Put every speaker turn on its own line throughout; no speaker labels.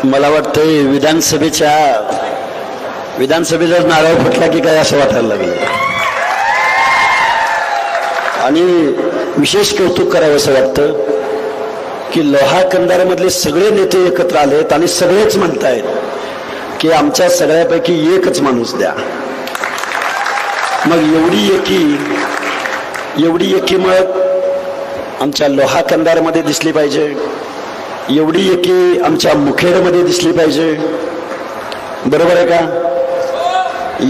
मला वाटतंय विधानसभेचा नारळ फुटला की काय असं वाटायला लागलं. आणि विशेष कौतुक करावं असं वाटतं की लोहा कंधारमधले सगळे नेते एकत्र आलेत आणि सगळेच म्हणतायत की आमच्या सगळ्यापैकी एकच माणूस द्या. मग एवढी एकी मग आमच्या लोहा कंधारमध्ये दिसली पाहिजे, एवढी एकी आमच्या मुखेडमध्ये दिसली पाहिजे. बरोबर आहे का?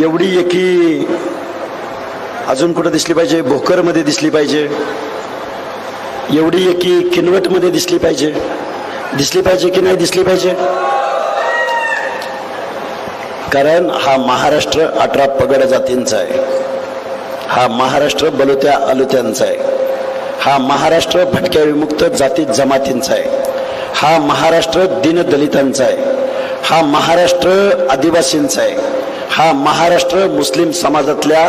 एवढी एकी अजून कुठं दिसली पाहिजे? भोकरमध्ये दिसली पाहिजे. एवढी एकी किनवटमध्ये दिसली पाहिजे. दिसली पाहिजे की नाही दिसली पाहिजे? कारण हा महाराष्ट्र 18 पगड जातींचा आहे. हा महाराष्ट्र बलुत्या अलुत्यांचा आहे. हा महाराष्ट्र भटक्या विमुक्त जाती जमातींचा आहे. हा महाराष्ट्र दीनदलितांचा आहे. हा महाराष्ट्र आदिवासींचा आहे. हा महाराष्ट्र मुस्लिम समाजातल्या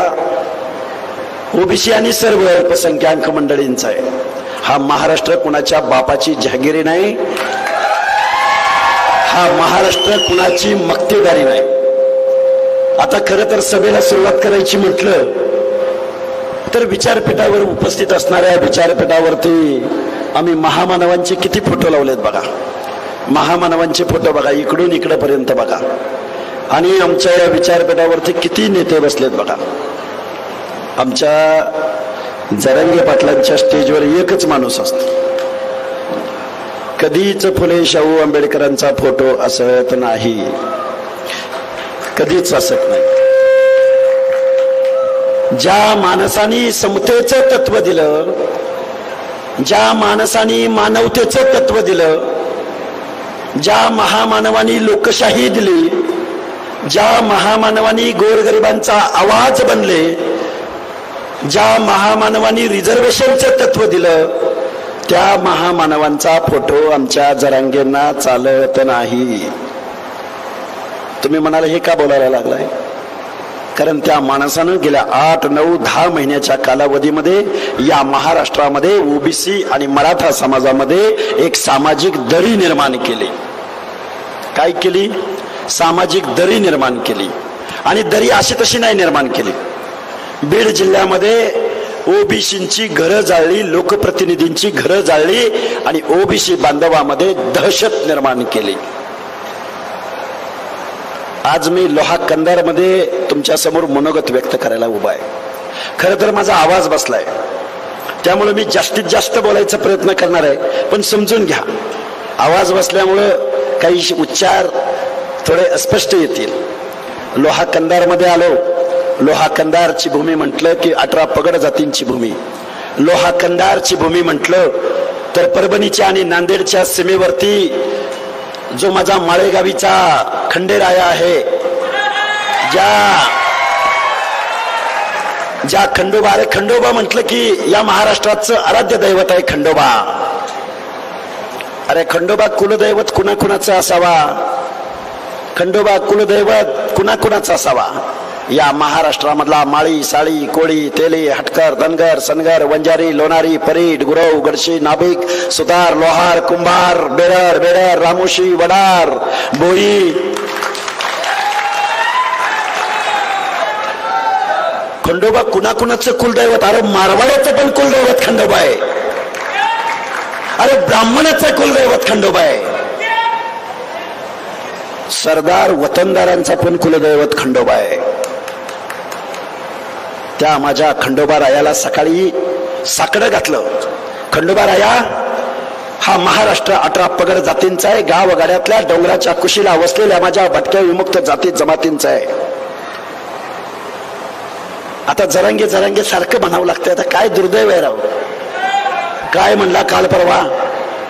ओबीसी आणि सर्व अल्पसंख्याक मंडळींचा आहे. हा महाराष्ट्र कुणाच्या बापाची जहागिरी नाही. हा महाराष्ट्र कुणाची मक्तेदारी नाही. आता खरं तर सभेला सुरुवात करायची म्हटलं तर विचारपीठावर उपस्थित असणाऱ्या विचारपीठावरती आम्ही महामानवांचे किती फोटो लावलेत बघा. महामानवांचे फोटो बघा, इकडून इकडपर्यंत बघा. आणि आमच्या या विचारपीठावरती किती नेते बसलेत बघा. आमच्या जरांगे पाटलांच्या स्टेजवर एकच माणूस असतो. कधीच फुले शाहू आंबेडकरांचा फोटो असत नाही. कधीच असत नाही. ज्या माणसाने समतेचं तत्व दिलं, ज्या माणसाने मानवतेचं तत्व दिलं, ज्या महामानवानी लोकशाही दिली, ज्या महामानवानी गोरगरिबांचा आवाज बनले, ज्या महामानवानी रिझर्वेशनचं तत्व दिलं, त्या महामानवांचा फोटो आमच्या जरांगेंना चालत नाही. तुम्ही म्हणाल हे का बोलायला लागलाय? कारण त्या माणसानं गेल्या 8, 9, 10 महिन्याच्या कालावधीमध्ये या महाराष्ट्रामध्ये ओबीसी आणि मराठा समाजामध्ये एक सामाजिक दरी निर्माण केली. काय केली? सामाजिक दरी निर्माण केली. आणि दरी अशी तशी नाही निर्माण केली. बीड जिल्ह्यामध्ये ओबीसींची घरं जाळली, लोकप्रतिनिधींची घरं जाळली आणि ओबीसी बांधवामध्ये दहशत निर्माण केली. आज मी लोहा कंधारमध्ये तुमच्या समोर मनोगत व्यक्त करायला उभा आहे. खरं तर माझा आवाज बसलाय, त्यामुळे मी जास्तीत जास्त बोलायचा प्रयत्न करणार आहे. पण समजून घ्या, आवाज बसल्यामुळं काही उच्चार थोडे अस्पष्ट येतील. लोहा कंधारमध्ये आलो. लोहा कंधारची भूमी म्हटलं की 18 पगड जातींची भूमी. लोहा कंधारची भूमी म्हटलं तर परभणीच्या आणि नांदेडच्या सीमेवरती जो माझा माळेगावीचा खंडेराया आहे, ज्या खंडोबा, अरे खंडोबा म्हटलं की या महाराष्ट्राचं आराध्य दैवत आहे खंडोबा. अरे खंडोबा कुलदैवत कुणाकुणाचा असावा? खंडोबा कुलदैवत कुणाकुणाचा असावा? या महाराष्ट्रामधला माळी, साळी, कोळी, तेली, हटकर, धनगर, सनगर, वंजारी, लोणारी, परीट, गुरव, गडशी, नाभिक, सुतार, लोहार, कुंभार, बेडर, रामोशी, वडार, बोई. खंडोबा कुणाकुणाचं कुलदैवत? अरे मारवाड्याचं पण कुलदैवत खंडोबा आहे. अरे ब्राह्मणाचं कुलदैवत खंडोबा आहे. सरदार वतनदारांचा पण कुलदैवत खंडोबा आहे. त्या माझ्या खंडोबा रायाला सकाळी साकडं घातलं. खंडोबा राया हा महाराष्ट्र 18 पगड जातींचा आहे. गावगाड्यातल्या डोंगराच्या कुशीला वसलेल्या माझ्या भटक्या विमुक्त जाती जमातींचा आहे. आता जरांगे सारखं म्हणावं लागतंय. आता काय दुर्दैव आहे राव. काय म्हणला काल परवा?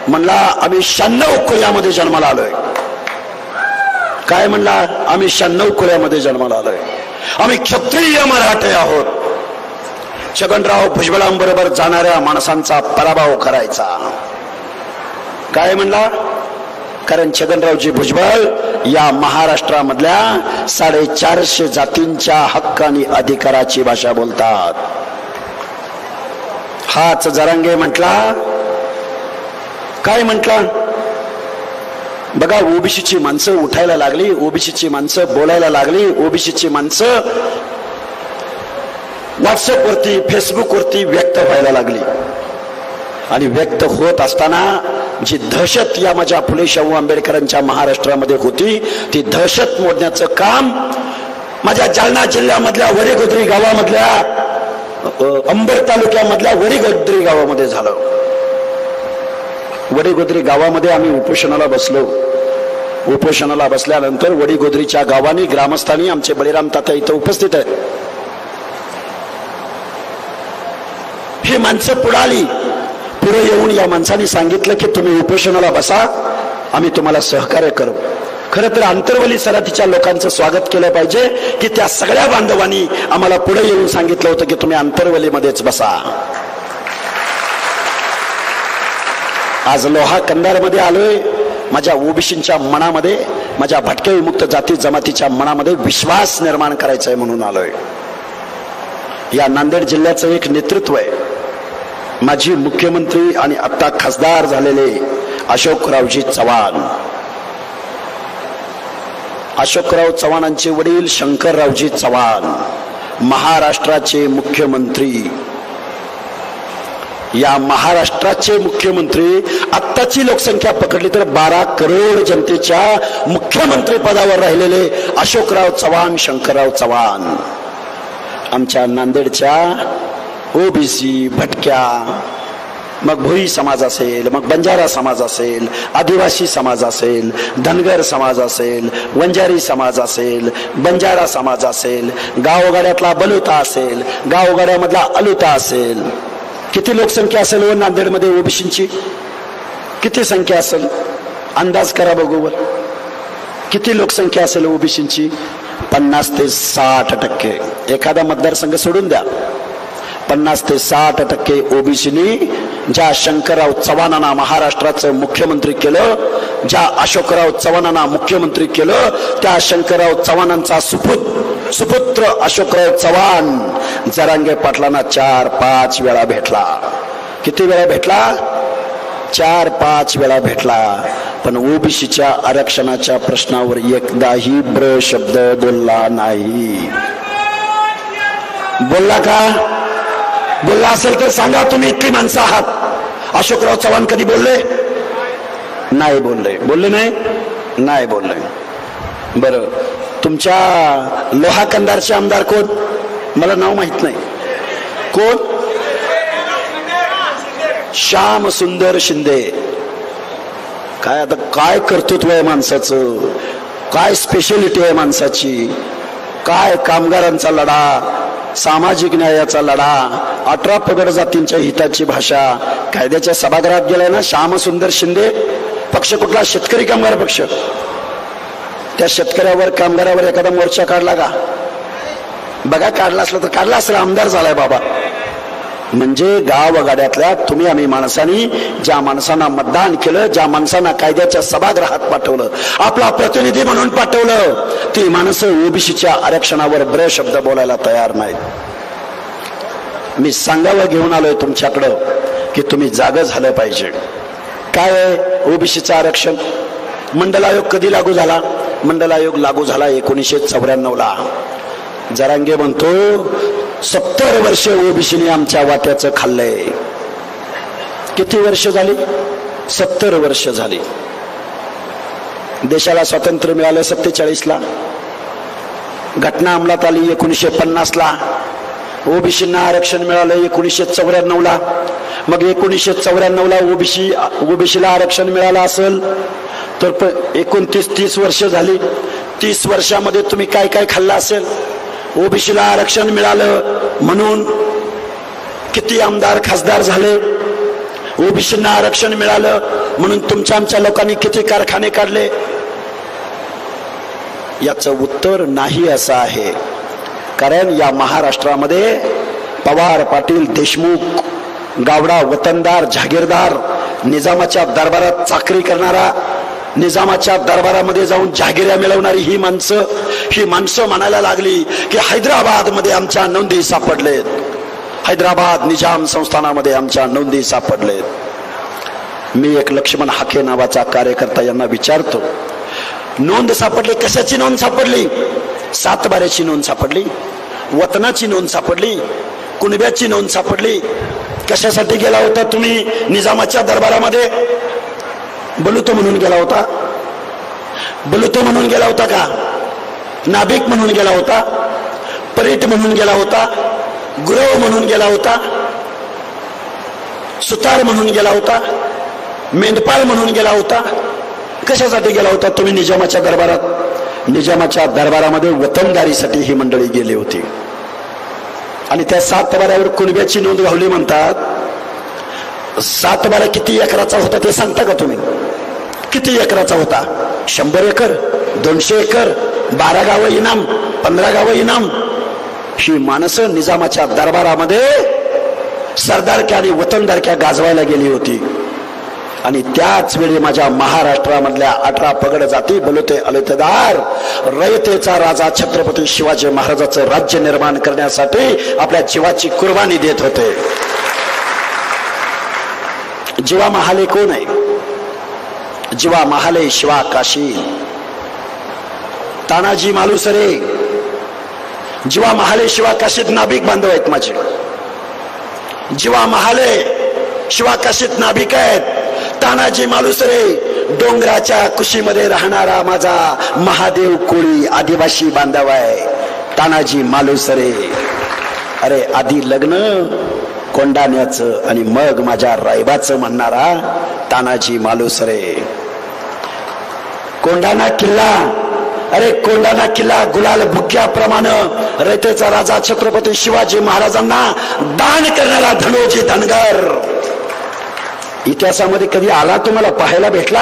म्हणला आम्ही 96 खोऱ्यामध्ये जन्माला आलोय. काय म्हणला? आम्ही 96 खोऱ्यामध्ये जन्माला आलोय. आम्ही क्षत्रिय मराठे आहोत. छगनराव भुजबळांबरोबर जाणाऱ्या माणसांचा पराभव करायचा. काय म्हणला? कारण छगनरावजी भुजबळ या महाराष्ट्रामधल्या 450 जातींच्या हक्क आणि अधिकाराची भाषा बोलतात. हाच जरांगे म्हटला. काय म्हटला? बघा, ओबीसीची माणसं उठायला लागली, ओबीसीची माणसं बोलायला लागली, ओबीसीची माणसं व्हॉट्सअपवरती फेसबुकवरती व्यक्त व्हायला लागली. आणि व्यक्त होत असताना जी दहशत या माझ्या फुले शाहू आंबेडकरांच्या महाराष्ट्रामध्ये होती, ती दहशत मोडण्याचं काम माझ्या जालना जिल्ह्यामधल्या वडीगोद्री गावामधल्या अंबड तालुक्यामधल्या वडीगोद्री गावामध्ये झालं. वडीगोद्री गावामध्ये आम्ही उपोषणाला बसलो. उपोषणाला बसल्यानंतर वडीगोद्रीच्या गावानी ग्रामस्थांनी, आमचे बळीराम तात्या इथं उपस्थित आहेत, ही माणसं पुढाली. पुढे येऊन या माणसांनी सांगितलं की तुम्ही उपोषणाला बसा, आम्ही तुम्हाला सहकार्य करू. खरं तर आंतरवली सराटीच्या लोकांचं स्वागत केलं पाहिजे की त्या सगळ्या बांधवांनी आम्हाला पुढे येऊन सांगितलं होतं की तुम्ही आंतरवलीमध्येच बसा. आज लोहा कंधारमध्ये आलोय. माझ्या ओबीसींच्या मनामध्ये, माझ्या भटक्या विमुक्त जाती जमातीच्या मनामध्ये विश्वास निर्माण करायचा आहे म्हणून आलोय. या नांदेड जिल्ह्याचं एक नेतृत्व आहे. माजी मुख्यमंत्री आणि आता खासदार झालेले अशोकरावजी चव्हाण. अशोकराव चव्हाणांचे वडील शंकररावजी चव्हाण महाराष्ट्राचे मुख्यमंत्री. या महाराष्ट्राचे मुख्यमंत्री, आत्ताची लोकसंख्या पकडली तर 12 करोड जनतेच्या मुख्यमंत्री पदावर राहिलेले अशोकराव चव्हाण, शंकरराव चव्हाण आमच्या नांदेडच्या ओबीसी, भटक्या, मग भोई समाज असेल, मग बंजारा समाज असेल, आदिवासी समाज असेल, धनगर समाज असेल, वंजारी समाज असेल, बंजारा समाज असेल, गावगाड्यातला बलुता असेल, गावगाड्यामधला अलुता असेल. किती लोकसंख्या असेल व नांदेडमध्ये ओबीसींची? किती संख्या असेल? अंदाज करा बघूवर. किती लोकसंख्या असेल ओबीसींची? 50 ते 60%. एखादा मतदारसंघ सोडून द्या. 50 ते 60% ओबीसीनी ज्या शंकरराव चव्हाणांना महाराष्ट्राचं मुख्यमंत्री केलं, ज्या अशोकराव चव्हाणांना मुख्यमंत्री केलं, त्या शंकरराव चव्हाणांचा सुपुत्र अशोकराव चव्हाण जरांगे पाटलांना 4-5 वेळा भेटला. किती वेळा भेटला? 4-5 वेळा भेटला. पण ओबीसीच्या आरक्षणाच्या प्रश्नावर एकदाही ब्र शब्द बोलला नाही. बोलला का? बोलला असेल तर सांगा. तुम्ही इतकी माणसं आहात. अशोकराव चव्हाण कधी बोलले? नाही बोलले. बोलले नाही? नाही बोलले. बरं, तुमच्या लोहा कंधारचे आमदार कोण? मला नाव माहित नाही. कोण? श्याम सुंदर शिंदे. काय आता, काय कर्तृत्व आहे माणसाचं, काय स्पेशलिटी आहे माणसाची, काय कामगारांचा लढा, सामाजिक न्यायाचा लढा, 18 पगड जातींच्या हिताची भाषा. कायद्याच्या सभागृहात गेलाय ना श्यामसुंदर शिंदे. पक्ष कुठला? शेतकरी कामगार पक्ष. त्या शेतकऱ्यावर, कामगारावर एखादा मोर्चा काढला का? बघा, काढला असला तर काढला असेल, आमदार झालाय बाबा. म्हणजे गावगाड्यातल्या तुम्ही आम्ही माणसांनी ज्या माणसांना मतदान केलं, ज्या माणसांना कायद्याच्या सभागृहात पाठवलं, आपला प्रतिनिधी म्हणून पाठवलं, ती माणसं ओबीसीच्या आरक्षणावर ब्र शब्द बोलायला तयार नाहीत. मी सांगावं घेऊन आलोय तुमच्याकडं की तुम्ही जागं झालं पाहिजे. काय आहे ओबीसीचं आरक्षण? मंडल आयोग कधी लागू झाला? मंडल आयोग लागू झाला 1994ला. जरांगे म्हणतो 70 वर्ष ओबीसीने आमच्या वाट्याचं खाल्लंय. किती वर्ष झाली? 70 वर्ष झाली. देशाला स्वातंत्र्य मिळालं 47ला. घटना अंमलात आली 1950ला. ओबीसींना आरक्षण मिळालं 1994ला. मग 1994ला ओबीसीला आरक्षण मिळालं असेल तर 29-30 वर्ष झाली. 30 वर्षामध्ये तुम्ही काय काय खाल्लं असेल? ओबीसीला आरक्षण मिळालं म्हणून किती आमदार खासदार झाले? ओबीसींना आरक्षण मिळालं म्हणून तुमच्या आमच्या लोकांनी किती कारखाने काढले? याचं उत्तर नाही असं आहे. कारण या महाराष्ट्रामध्ये पवार, पाटील, देशमुख, गावडा, वतनदार, जहागीरदार, निजामाच्या दरबारात चाकरी करणारा, निजामाच्या दरबारामध्ये जाऊन जहागिऱ्या मिळवणारी ही माणसं म्हणायला लागली की हैदराबाद मध्ये आमच्या नोंदी सापडलेत. हैदराबाद निजाम संस्थानामध्ये आमच्या नोंदी सापडलेत. मी एक लक्ष्मण हाके नावाचा कार्यकर्ता यांना विचारतो, नोंद सापडली, कशाची नोंद सापडली? सातबाऱ्याची नोंद सापडली, वतनाची नोंद सापडली, कुणब्याची नोंद सापडली. कशासाठी गेला होता तुम्ही निजामाच्या दरबारामध्ये? बलुतो म्हणून गेला होता? बलुतो म्हणून गेला होता का? नाभिक म्हणून गेला होता? परीट म्हणून गेला होता? गुरव म्हणून गेला होता? सुतार म्हणून गेला होता? मेंढपाळ म्हणून गेला होता? कशासाठी गेला होता तुम्ही निजामाच्या दरबारात? निजामाच्या दरबारामध्ये वतनदारीसाठी ही मंडळी गेली होती. आणि त्या सातबाऱ्यावर कुणब्याची नोंद घावली म्हणतात. सातबारा किती एकराचा होता ते सांगता का तुम्ही? किती एकराचा होता? 100 एकर, 200 एकर, 12 गावं इनाम, 15 गावं इनाम. ही माणसं निजामाच्या दरबारामध्ये सरदारक्या आणि वतनदारक्या गाजवायला गेली होती. आणि त्याच वेळी माझ्या महाराष्ट्रामधल्या 18 पगड जाती, बलुते, अलुतेदार, रयतेचा राजा छत्रपती शिवाजी महाराजांचं राज्य निर्माण करण्यासाठी आपल्या जीवाची कुर्बानी देत होते. जीवा महाले कोण आहे? जीवा महाले शिवा काशी, तानाजी मालुसरे. जीवा महाले शिवा काशीत नाभिक बांधव आहेत माझे. जीवा महाले शिवा काशीत नाभिक आहेत. तानाजी मालुसरे डोंगराच्या कुशीमध्ये राहणारा माझा महादेव कोळी आदिवासी बांधव आहे. तानाजी मालुसरे. अरे आधी लग्न कोंडाण्याचं आणि मग माझ्या रायबाचं म्हणणारा तानाजी मालुसरे. कोंडाणा किल्ला, अरे कोंडाणा किल्ला गुलाल भुक्याप्रमाणे रयतेचा राजा छत्रपती शिवाजी महाराजांना दान करणारा धनोजी धनगर इतिहासामध्ये कधी आला तुम्हाला पाहायला भेटला?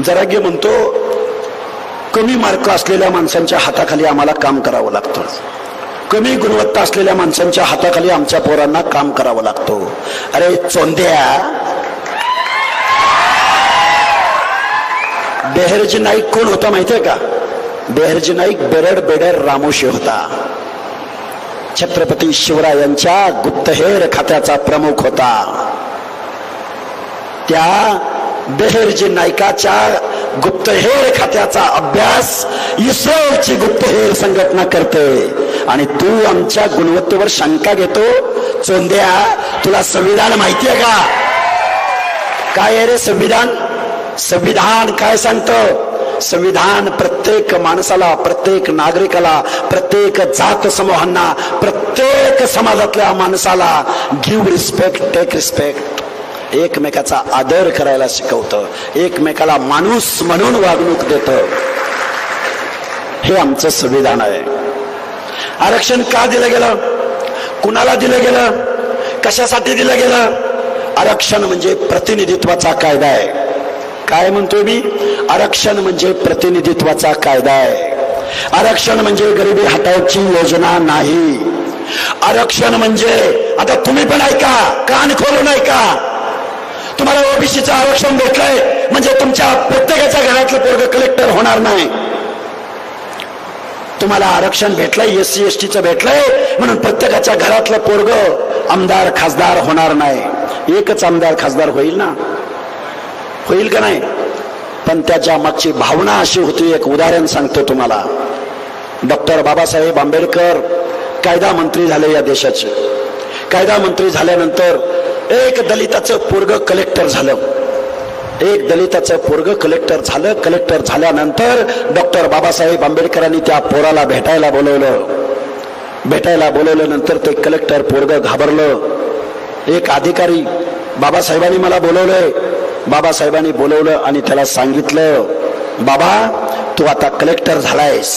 जरागे म्हणतो कमी मार्क असलेल्या माणसांच्या हाताखाली आम्हाला काम करावं लागतं, कमी गुणवत्ता असलेल्या माणसांच्या हाताखाली आमच्या पोरांना काम करावं लागतं. अरे चोंद्या, बेहरजी नाईक कोण होता माहितीये का? बेहरजी नाईक बेरड बेडर रामोशी होता. छत्रपती शिवरायांच्या गुप्तहेर खात्याचा प्रमुख होता. त्या बेहरजी नाईकाच्या गुप्तहेर खात्याचा अभ्यास इस्रोची गुप्तहेर संघटना करते. आणि तू आमच्या गुणवत्तेवर शंका घेतो? चोंद्या, तुला संविधान माहितीये का? काय आहे रे संविधान? संविधान काय सांगतं? संविधान प्रत्येक माणसाला, प्रत्येक नागरिकाला, प्रत्येक जात समूहांना, प्रत्येक समाजातल्या माणसाला गिव्ह रिस्पेक्ट, टेक रिस्पेक्ट, एकमेकाचा आदर करायला शिकवतं, एकमेकाला माणूस म्हणून वागणूक देतं. हे आमचं संविधान आहे. आरक्षण का दिलं गेलं? कुणाला दिलं गेलं? कशासाठी दिलं गेलं? आरक्षण म्हणजे प्रतिनिधित्वाचा कायदा आहे. काय म्हणतोय मी? आरक्षण म्हणजे प्रतिनिधित्वाचा कायदा आहे. आरक्षण म्हणजे गरिबी हटावची योजना नाही. आरक्षण म्हणजे, आता तुम्ही पण ऐका, कान खोलून ऐका, तुम्हाला ओबीसीचं आरक्षण भेटलंय म्हणजे तुमच्या प्रत्येकाच्या घरातलं पोरग कलेक्टर होणार नाही. तुम्हाला आरक्षण भेटलंय, SC ST भेटलंय म्हणून प्रत्येकाच्या घरातलं पोरग आमदार खासदार होणार नाही. एकच आमदार खासदार होईल ना? होईल का नाही? पण त्याच्या मागची भावना अशी होती. एक उदाहरण सांगतो तुम्हाला. डॉक्टर बाबासाहेब आंबेडकर कायदा मंत्री झाले या देशाचे. कायदा मंत्री झाल्यानंतर एक दलिताचं पोरग कलेक्टर झालं. एक दलिताचं पोरग कलेक्टर झालं. कलेक्टर झाल्यानंतर डॉक्टर बाबासाहेब आंबेडकरांनी त्या पोराला भेटायला बोलवलं. भेटायला बोलवल्यानंतर ते कलेक्टर पोरग घाबरलं. एक अधिकारी, बाबासाहेबांनी मला बोलवलंय, बाबासाहेबांनी बोलवलं आणि त्याला सांगितलं, बाबा तू आता कलेक्टर झालायस,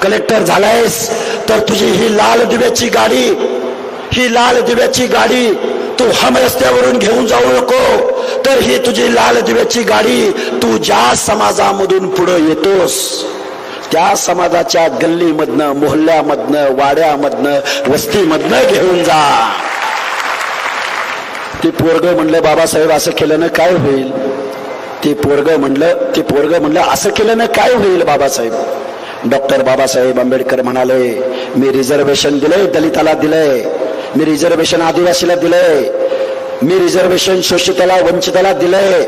कलेक्टर झालायस तर तुझी ही लाल दिव्याची गाडी, ही लाल दिव्याची गाडी तू हम रस्त्यावरून घेऊन जाऊ नको. तर ही तुझी लाल दिव्याची गाडी तू ज्या समाजामधून पुढे येतोस त्या समाजाच्या गल्लीमधनं, मोहल्ल्यामधनं, वाड्यामधनं, वस्तीमधनं घेऊन जा. ते पोरग म्हणलं, बाबासाहेब असं केल्यानं काय होईल? ते पोरग म्हणलं असं केल्यानं काय होईल बाबासाहेब? डॉक्टर बाबासाहेब आंबेडकर म्हणाले, मी रिझर्वेशन दिलंय, दलिताला दिलंय, मी रिझर्वेशन आदिवासीला दिलंय, मी रिझर्वेशन शोषिताला वंचिताला दिलंय,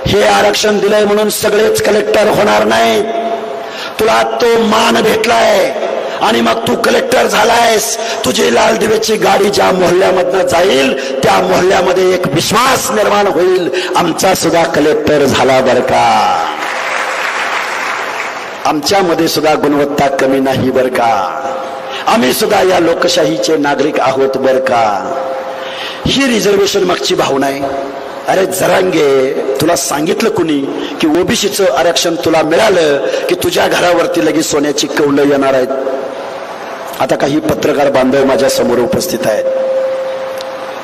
हे आरक्षण दिलंय म्हणून सगळेच कलेक्टर होणार नाही. तुला तो मान भेटलाय आणि मग तू कलेक्टर झालायस. तुझी लाल दिव्याची गाडी ज्या मोहल्ल्यामधनं जाईल त्या मोहल्ल्यामध्ये एक विश्वास निर्माण होईल, आमचा सुद्धा कलेक्टर झाला बर का, आमच्यामध्ये सुद्धा गुणवत्ता कमी नाही बर का, आम्ही सुद्धा या लोकशाहीचे नागरिक आहोत बर का. ही रिझर्वेशन मागची भावना आहे. अरे जरांगे, तुला सांगितलं कुणी की ओबीसीचं आरक्षण तुला मिळालं की तुझ्या घरावरती लगेच सोन्याची कौलं येणार आहेत. आता काही पत्रकार बांधव माझ्या समोर उपस्थित आहेत.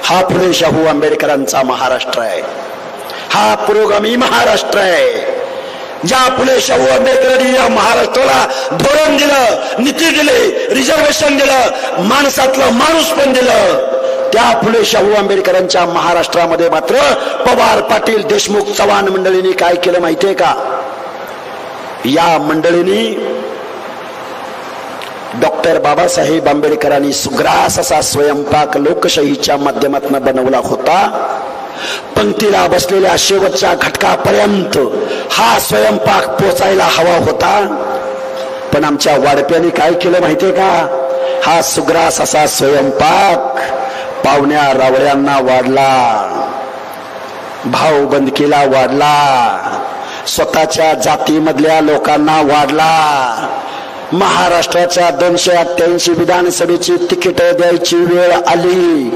हा फुले शाहू आंबेडकरांचा महाराष्ट्र आहे, हा पुरोगामी महाराष्ट्र आहे. ज्या फुले शाहू आंबेडकरांनी या महाराष्ट्राला धोरण दिलं, नीती दिली, रिझर्वेशन दिलं, माणसातलं माणूस पण दिलं, त्या फुले शाहू आंबेडकरांच्या महाराष्ट्रामध्ये मात्र पवार, पाटील, देशमुख, चव्हाण मंडळींनी काय केलं माहितीये का? या मंडळींनी डॉक्टर बाबासाहेब आंबेडकरांनी सुग्रास असा स्वयंपाक लोकशाहीच्या माध्यमातून बनवला होता. पंक्तीला बसलेल्या शेवटच्या घटकापर्यंत हा स्वयंपाक पोचायला हवा होता. पण आमच्या वाडप्याने काय केलं माहितीये का? हा सुग्रास असा स्वयंपाक पाहुण्या रावळ्यांना वाढला, भावबंदकीला वाढला, स्वतःच्या जातीमधल्या लोकांना वाढला. महाराष्ट्राच्या 288 विधानसभेची तिकीट द्यायची वेळ आली.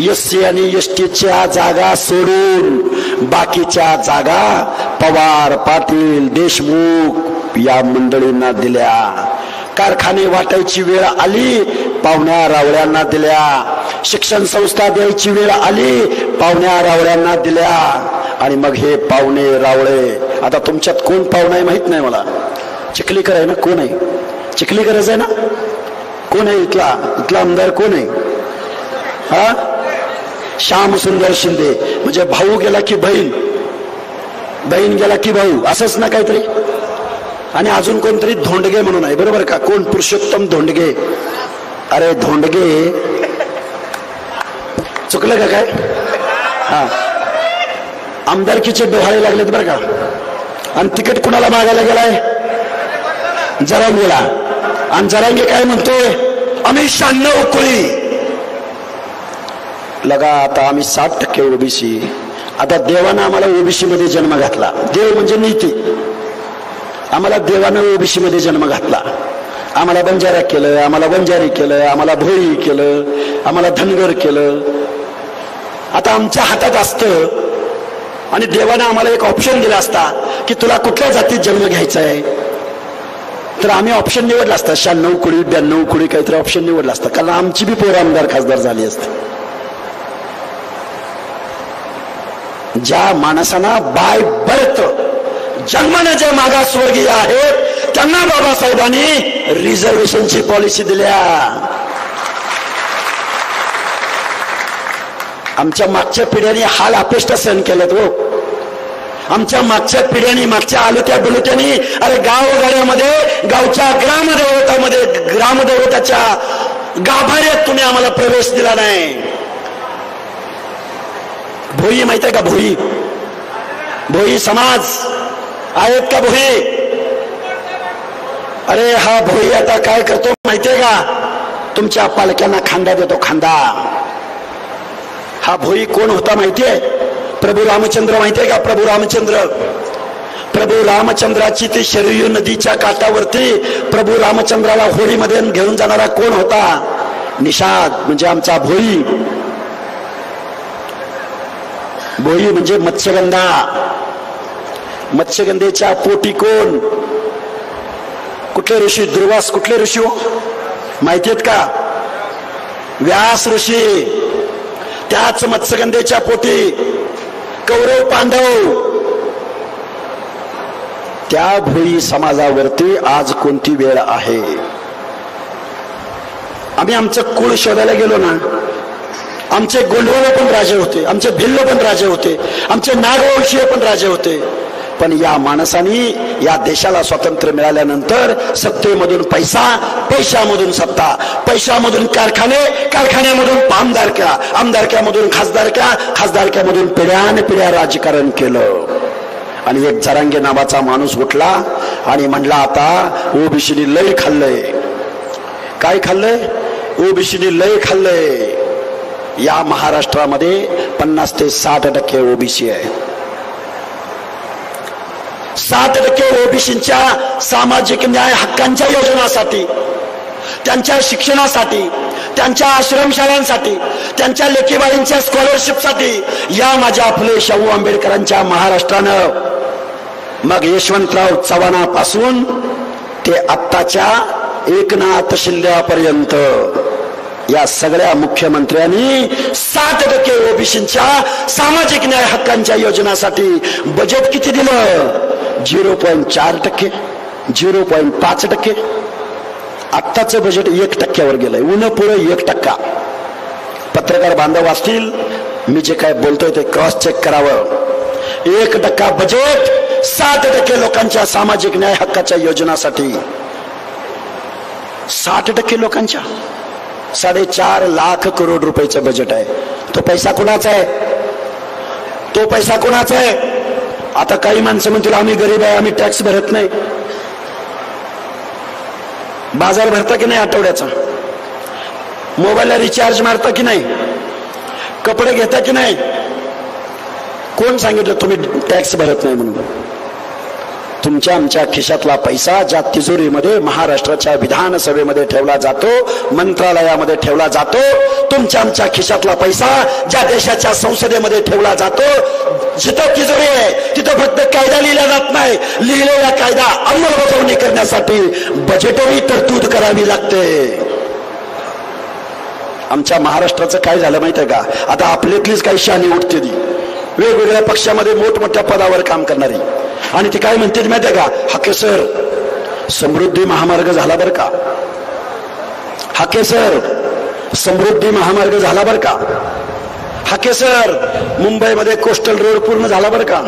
एससी आणि एसटीच्या जागा सोडून बाकीच्या जागा पवार, पाटील, देशमुख या मंडळींना दिल्या. कारखाने वाटायची वेळ आली, पाहुण्या रावळ्यांना दिल्या. शिक्षण संस्था द्यायची वेळ आली, पाहुण्या रावळ्यांना दिल्या. आणि मग हे पाहुणे रावळे, आता तुमच्यात कोण पाहुणा आहे माहित नाही मला. चिखलीकर आहे ना? कोण आहे? चिखलीकरच आहे ना? कोण आहे इथला आमदार? कोण आहे? हा, श्याम सुंदर शिंदे. म्हणजे भाऊ गेला की बहीण, बहीण गेला की भाऊ, असंच ना काहीतरी. आणि अजून कोणतरी धोंडगे म्हणून आहे, बरोबर का? कोण? पुरुषोत्तम धोंडगे. अरे धोंडगे, चुकलं का काय? हा, आमदारकीचे डोहाळे लागलेत बरं का. आणि तिकीट कुणाला मागायला गेलाय? जरांगेला. आणि जरांगे काय म्हणतोय? आम्ही 96 कुळी लगा. आता आम्ही 60% ओबीसी. आता देवानं आम्हाला ओबीसी मध्ये जन्म घातला. देव म्हणजे नीती. आम्हाला देवानं ओबीसी मध्ये जन्म घातला. आम्हाला बंजारा केलं, आम्हाला बंजारी केलं, आम्हाला भोई केलं, आम्हाला धनगर केलं. आता आमच्या हातात असतं आणि देवानं आम्हाला एक ऑप्शन दिला असता की तुला कुठल्या जातीत जन्म घ्यायचा आहे, तर आम्ही ऑप्शन निवडला असता. 96 कुळी, 92 कुळी, काहीतरी ऑप्शन निवडला असता. कारण आमची बी पोरं आमदार खासदार झाली असते. ज्या माणसांना बाय बर्थ जन्माने जे मागासवर्गीय आहेत त्यांना बाबासाहेबांनी रिझर्वेशनची पॉलिसी दिल्या. आमच्या मागच्या पिढ्यांनी हाल अपेष्ट सहन केलेत हो. आमच्या मागच्या पिढ्यांनी, मागच्या आलुत्या बिलुत्यांनी, अरे गावगाड्यामध्ये, गावच्या ग्रामदेवतामध्ये, ग्रामदेवताच्या गाभाऱ्यात तुम्ही आम्हाला प्रवेश दिला नाही. भोई माहित आहे का? भोई, भोई समाज आहेत का? भोई. अरे हा भोई आता काय करतो माहितीये का? तुमच्या पालक्यांना खांदा देतो, खांदा. हा भोई कोण होता माहितीये? प्रभू रामचंद्र. माहितीये का? प्रभू रामचंद्र. प्रभू रामचंद्राची ती शरयू नदीच्या काठावरती प्रभू रामचंद्राला होळीमध्ये घेऊन जाणारा कोण होता? निषाद, म्हणजे आमचा भोई. भोई म्हणजे मत्स्यगंधा. मत्स्यगंधेच्या पोटी कोण? कुठले ऋषी? दुर्वास. कुठले ऋषी हो माहितीयेत का? व्यास ऋषी. त्याच मत्स्यगंधेच्या पोटी कौरव पांडव. त्या भोई समाजावरती आज कोणती वेळ आहे? आम्ही आमचं कुळ शोधायला गेलो ना, आमचे गोंडवाले पण राजे होते, आमचे भिल्ल पण राजे होते, आमचे नागवंशीय पण राजे होते. पण या माणसाने या देशाला स्वातंत्र्य मिळाल्यानंतर सत्तेमधून पैसा, पैशामधून सत्ता, पैशामधून कारखाने, कारखान्यामधून आमदारक्या, आमदारक्यामधून खासदारक्या, खासदारक्यामधून पिढ्यान पिढ्या राजकारण केलं. आणि एक जरांगे नावाचा माणूस उठला आणि म्हणला आता ओबीसीने लय खाल्लंय. काय खाल्लंय? ओबीसीने लय खाल्लंय. या महाराष्ट्रामध्ये 50 ते 60% ओबीसी आहे. 60% ओबीसींच्या सामाजिक न्याय हक्कांच्या योजनासाठी, त्यांच्या शिक्षणासाठी, त्यांच्या आश्रमशाळांसाठी, त्यांच्या लेकीबाळींच्या स्कॉलरशिपसाठी या माझ्या फुले शाहू आंबेडकरांच्या महाराष्ट्रानं मग यशवंतराव चव्हाणापासून ते आत्ताच्या एकनाथ शिंदेपर्यंत या सगळ्या मुख्यमंत्र्यांनी 60% ओबीसींच्या सामाजिक न्याय हक्कांच्या योजनासाठी बजेट किती दिलं? 0.4%, 0.5%. आत्ताचं बजेट 1%वर गेलंय. उन्ह पुढे 1%. पत्रकार बांधव असतील, मी जे काय बोलतोय ते क्रॉस चेक करावं. 1% बजेट 60% लोकांच्या सामाजिक न्याय हक्काच्या योजनासाठी. 60% लोकांच्या 4.5 लाख करोड रुपयाचं बजेट आहे. तो पैसा कुणाचा आहे? तो पैसा कुणाचा आहे? आता काही माणसं म्हणतील आम्ही गरीब आहे, आम्ही टॅक्स भरत नाही. बाजार भरता की नाही आठवड्याचा? मोबाईलला रिचार्ज मारता की नाही? कपडे घेता की नाही? कोण सांगितलं तुम्ही टॅक्स भरत नाही म्हणून? तुमच्या आमच्या खिशातला पैसा ज्या तिजोरीमध्ये महाराष्ट्राच्या विधानसभेमध्ये ठेवला जातो, मंत्रालयामध्ये ठेवला जातो, तुमच्या आमच्या खिशातला पैसा ज्या देशाच्या संसदेमध्ये ठेवला जातो, जिथं तिजोरी आहे तिथं फक्त कायदा लिहिला जात नाही, लिहिलेला कायदा अंमलबजावणी करण्यासाठी बजेटही तरतूद करावी लागते. आमच्या महाराष्ट्राचं काय झालं माहितीये का? आता आपल्यातलीच काही शानी उठते ती वेगवेगळ्या पक्षामध्ये मोठमोठ्या पदावर काम करणारी, आणि ते काय म्हणते माहितीये का? हाके सर समृद्धी महामार्ग झाला बर का, हाके सर समृद्धी महामार्ग झाला बर का, हाके सर मुंबईमध्ये कोस्टल रोड पूर्ण झाला बर का.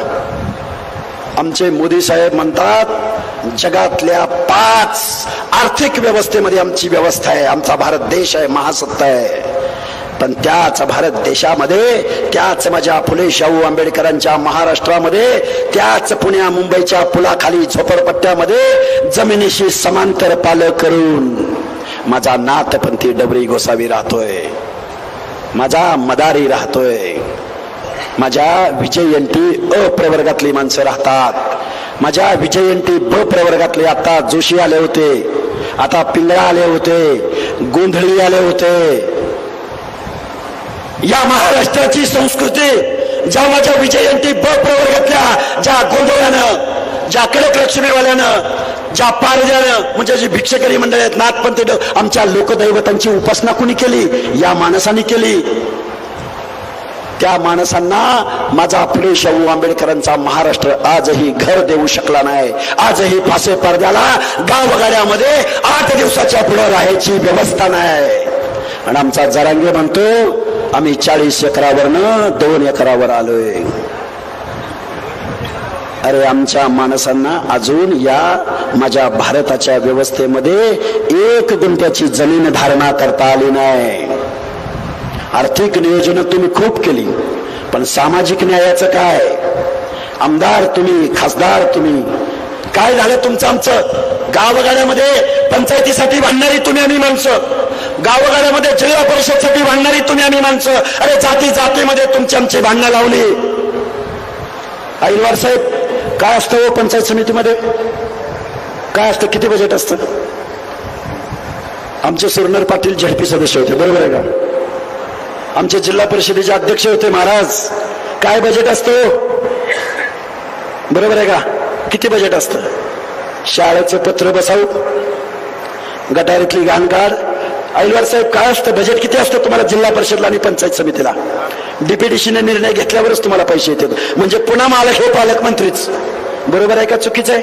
आमचे मोदी साहेब म्हणतात जगातल्या 5 आर्थिक व्यवस्थेमध्ये आमची व्यवस्था आहे, आमचा भारत देश आहे, महासत्ता आहे. पण त्याच भारत देशामध्ये, त्याच माझ्या फुले शाहू आंबेडकरांच्या महाराष्ट्रामध्ये, त्याच पुण्या मुंबईच्या पुलाखाली झोपडपट्ट्यामध्ये जमिनीशी समांतर पाल करून माझा नाथपंथी डबरी गोसावी राहतोय, माझा मदारी राहतोय, माझ्या विजयंती अ प्रवर्गातली माणसं राहतात, माझ्या विजयंती ब प्रवर्गातले आता जोशी आले होते, आता पिंगळा आले होते, गोंधळी आले होते. या महाराष्ट्राची संस्कृती ज्या माझ्या विजयंती ब प्रवर्गातल्या ज्या गोंधळानं, ज्या कडक लक्ष्मीवाल्यानं, ज्या पारद्यानं, म्हणजे जी भिक्षकरी मंडळ आहेत, नाथपंथी आमच्या लोकदैवतांची उपासना कुणी केली? या माणसांनी केली. त्या माणसांना माझा फुले शाहू आंबेडकरांचा महाराष्ट्र आजही घर देऊ शकला नाही. आजही फासे पडद्याला गावगाड्यामध्ये 8 दिवसाच्या पुढे राहायची व्यवस्था नाही. आणि आमचा जरांगे म्हणतो आम्ही 40 एकरावरनं 2 एकरावर आलोय. अरे आमच्या माणसांना अजून या माझ्या भारताच्या व्यवस्थेमध्ये 1 गुंठ्याची जमीन धारणा करता आली नाही. आर्थिक नियोजन तुम्ही खूप केली, पण सामाजिक न्यायाचं काय? आमदार तुम्ही, खासदार तुम्ही, काय झालं तुमचं आमचं? गावगाड्यामध्ये पंचायतीसाठी भांडणारी तुम्ही आम्ही माणसं, गावगाड्यामध्ये जिल्हा परिषदसाठी भांडणारी तुम्ही आम्ही माणसं. अरे जाती जातीमध्ये तुमची आमची भांडणं लावली. ऐलवार साहेब काय असतं हो पंचायत समितीमध्ये? काय असतं? किती बजेट असतं? आमचे सुरनर पाटील झडपी सदस्य होते, बरोबर आहे का? आमचे जिल्हा परिषदेचे अध्यक्ष होते महाराज. काय बजेट असतं? बरोबर आहे का? किती बजेट असतं? शाळेचं पत्र बसाव, गटारीतली घाण काढ. ऐलवार साहेब काय असतं? बजेट किती असतं तुम्हाला जिल्हा परिषदला आणि पंचायत समितीला? डीपीडीसीने निर्णय घेतल्यावरच तुम्हाला पैसे येतात. म्हणजे पुन्हा मालक हे पालकमंत्रीच. बरोबर आहे का चुकीचं आहे?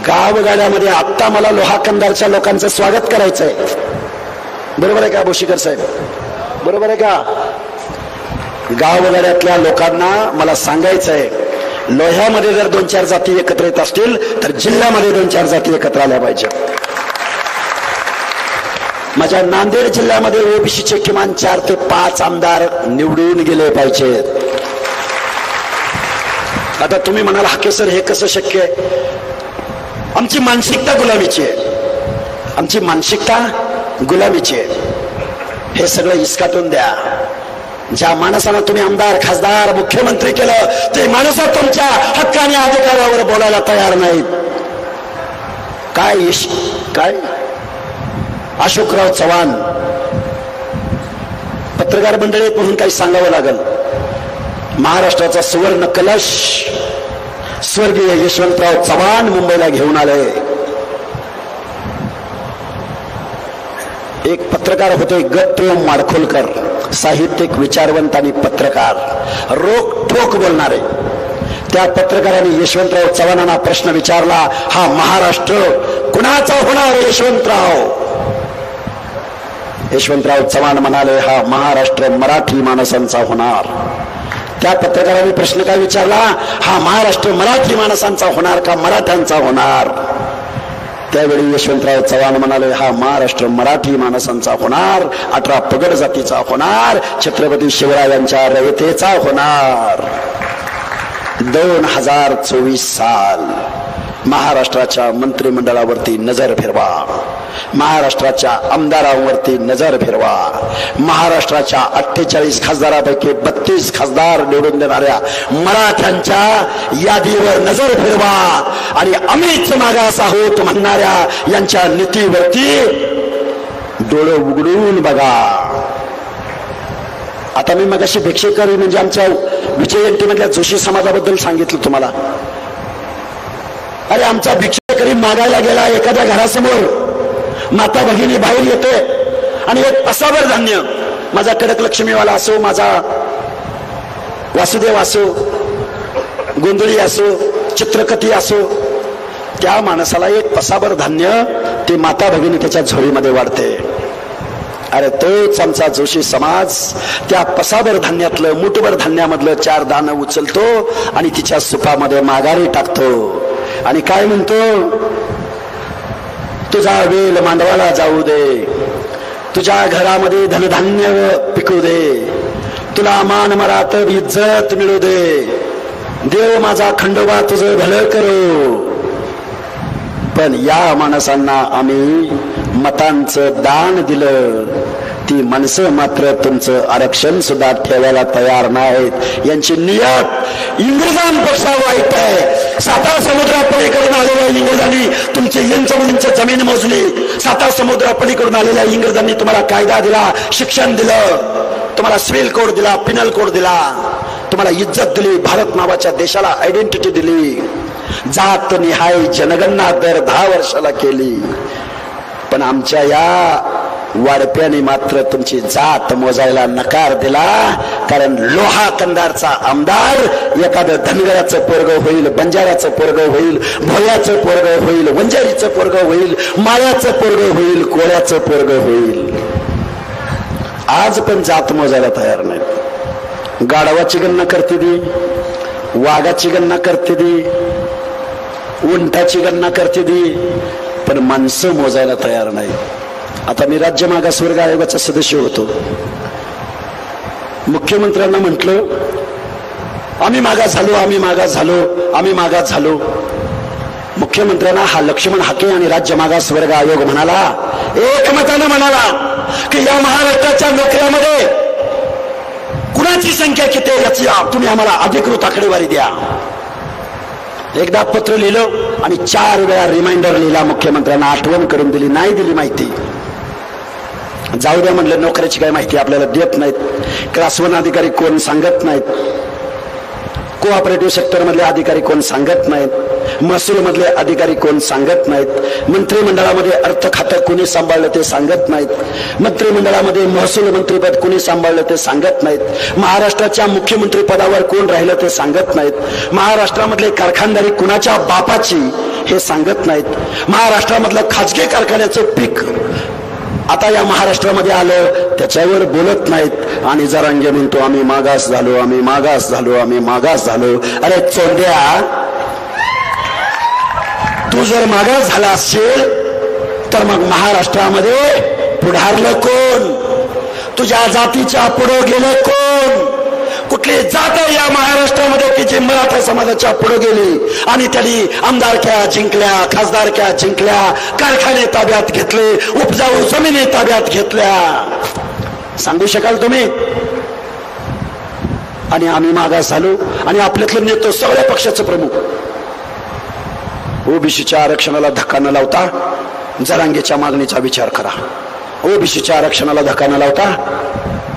गावगाड्यामध्ये आत्ता मला लोहा कंदारच्या लोकांचं स्वागत करायचंय. बरोबर आहे का भोशीकर साहेब? बरोबर आहे का? गावगाड्यातल्या लोकांना मला सांगायचंय लोह्यामध्ये जर 2-4 जाती एकत्र येत असतील तर जिल्ह्यामध्ये 2-4 जाती एकत्र आल्या पाहिजे. माझ्या नांदेड जिल्ह्यामध्ये ओबीसीचे किमान 4 ते 5 आमदार निवडून गेले पाहिजेत. आता तुम्ही म्हणाल हाके सर हे कसं शक्य आहे? आमची मानसिकता गुलामीची आहे. आमची मानसिकता गुलामीची आहे. हे सगळं इसकाटून द्या. ज्या माणसाला तुम्ही आमदार, खासदार, मुख्यमंत्री केलं ते माणूस तुमच्या हक्क आणि अधिकारावर बोलायला तयार नाहीत. काय अशोकराव चव्हाण पत्रकार मंडळीत म्हणून काही सांगावं लागल. महाराष्ट्राचा सुवर्ण कलश स्वर्गीय यशवंतराव चव्हाण मुंबईला घेऊन आले. एक पत्रकार होते गप्रेम माडखोलकर, साहित्यिक, विचारवंत आणि पत्रकार, रोखठोक बोलणारे. त्या पत्रकाराने यशवंतराव चव्हाणांना प्रश्न विचारला, हा महाराष्ट्र कुणाचा होणार यशवंतराव? यशवंतराव चव्हाण म्हणाले, हा महाराष्ट्र मराठी माणसांचा होणार. त्या पत्रकाराने प्रश्न काय विचारला, हा महाराष्ट्र मराठी माणसांचा होणार का मराठ्यांचा होणार? त्यावेळी यशवंतराव चव्हाण म्हणाले, हा महाराष्ट्र मराठी माणसांचा होणार, 18 पगड जातीचा होणार, छत्रपती शिवरायांच्या रयतेचा होणार. 2024 साल. महाराष्ट्राच्या मंत्रिमंडळावरती नजर फिरवा, महाराष्ट्राच्या आमदारांवरती नजर फिरवा. महाराष्ट्राच्या 48 खासदारापैकी 32 खासदार निवडून देणाऱ्या मराठ्यांच्या यादीवर नजर फिरवा आणि आम्हीच मागास आहोत म्हणणाऱ्या यांच्या नीतीवरती डोळे उघडून बघा. आता मी मगाशी भिक्षेकरी म्हणजे आमच्या विजयंती मधल्या जोशी समाजाबद्दल सांगितलं तुम्हाला. अरे आमचा भिक्षेकरी मागायला गेला एखाद्या घरासमोर, माता भगिनी बाहेर येते आणि एक पसाभर धान्य, माझा कडक लक्ष्मीवाला असो, माझा वासुदेव असो, गोंधळी असो, चित्रकथी असो, त्या माणसाला एक पसाभर धान्य ते माता भगिनी त्याच्या झोळीमध्ये वाढते. अरे तोच आमचा जोशी समाज त्या पसाभर धान्यातलं, मुठभर धान्यामधलं 4 दाणं उचलतो आणि तिच्या सुपामध्ये माघारी टाकतो आणि काय म्हणतो, तुझा वेल मांडवाला जाऊ दे, तुझ्या घरामध्ये धनधान्य पिकू दे, तुला मान मरातब इज्जत मिळू दे, देव माझा खंडोबा तुझं भलं करो. पण या माणसांना आम्ही मतांचं दान दिलं, ती माणसं मात्र तुमचं आरक्षण सुद्धा ठेवायला तयार नाहीत. यांची नियत इंग्रजांपेक्षा वाईट आहे. साता समुद्रापलीकडून आलेल्या इंग्रजांनी तुमची इंच जमीन मोजली. साता समुद्रापलीकडून आलेल्या इंग्रजांनी तुम्हाला कायदा दिला, शिक्षण दिलं, तुम्हाला सिव्हिल कोड दिला, पिनल कोड दिला, तुम्हाला इज्जत दिली, भारत नावाच्या देशाला आयडेंटिटी दिली, जात निहाय जनगणना दर 10 वर्षाला केली. पण आमच्या या वाढप्याने मात्र तुमची जात मोजायला नकार दिला. कारण लोहा कंदारचा आमदार एखादं धनगराचं पोरग होईल, बंजाराचं पोरग होईल, भोयाचं पोरग होईल, वंजारीचं पोरग होईल, माळ्याचं पोरग होईल, कोळ्याचं पोरग होईल. आज पण जात मोजायला तयार नाही. गाढवाची गणना करते ती, वाघाची गणना करते ती, उंटाची गणना करते ती, पण माणसं मोजायला तयार नाही. आता मी राज्य मागासवर्ग आयोगाचा सदस्य होतो. मुख्यमंत्र्यांना म्हटलं आम्ही मागास झालो, आम्ही मागास झालो, आम्ही मागास झालो. मुख्यमंत्र्यांना हा लक्ष्मण हाके आणि राज्य मागासवर्ग आयोग म्हणाला, एकमतानं म्हणाला की या महाराष्ट्राच्या नोकऱ्यामध्ये कुणाची संख्या किती आहे याची तुम्ही आम्हाला अधिकृत आकडेवारी द्या. एकदा पत्र लिहिलं आणि 4 वेळा रिमाइंडर लिहिला, मुख्यमंत्र्यांना आठवण करून दिली, नाही दिली माहिती. जाऊ द्या म्हणलं, नोकऱ्याची काय माहिती आपल्याला देत नाहीत, क्लास 1 अधिकारी कोण सांगत नाहीत, कोऑपरेटिव्ह सेक्टर मधले अधिकारी कोण सांगत नाहीत, महसूल मधले अधिकारी कोण सांगत नाहीत, मंत्रिमंडळामध्ये अर्थ खातं कोणी सांभाळलं ते सांगत नाहीत, मंत्रिमंडळामध्ये महसूल मंत्रीपद कोणी सांभाळलं ते सांगत नाहीत, महाराष्ट्राच्या मुख्यमंत्री पदावर कोण राहिलं ते सांगत नाहीत, महाराष्ट्रामधले कारखानदारी कुणाच्या बापाची हे सांगत नाहीत, महाराष्ट्रामधलं खाजगी कारखान्याचं पीक आता या महाराष्ट्रामध्ये आलं त्याच्यावर बोलत नाहीत आणि जरांगे म्हणतो आम्ही मागास झालो, आम्ही मागास झालो, आम्ही मागास झालो. अरे चोंड्या, तू जर मागास झाला असेल तर मग महाराष्ट्रामध्ये पुढारलं कोण? तुझ्या जातीच्या पुढे गेलं कोण? कुठली जात या महाराष्ट्रामध्ये की जी मराठा समाजाच्या पुढे गेली आणि त्यांनी आमदारक्या जिंकल्या, खासदारक्या जिंकल्या, कारखाने ताब्यात घेतले, उपजाऊ जमिनी ताब्यात घेतल्या? सांगू शकाल तुम्ही? आणि आम्ही मागास झालो आणि आपल्यातलं नेतो सगळ्या पक्षाचं प्रमुख. ओबीसीच्या आरक्षणाला धक्का न लावता जरांगेच्या मागणीचा विचार करा. ओबीसीच्या आरक्षणाला धक्का न लावता,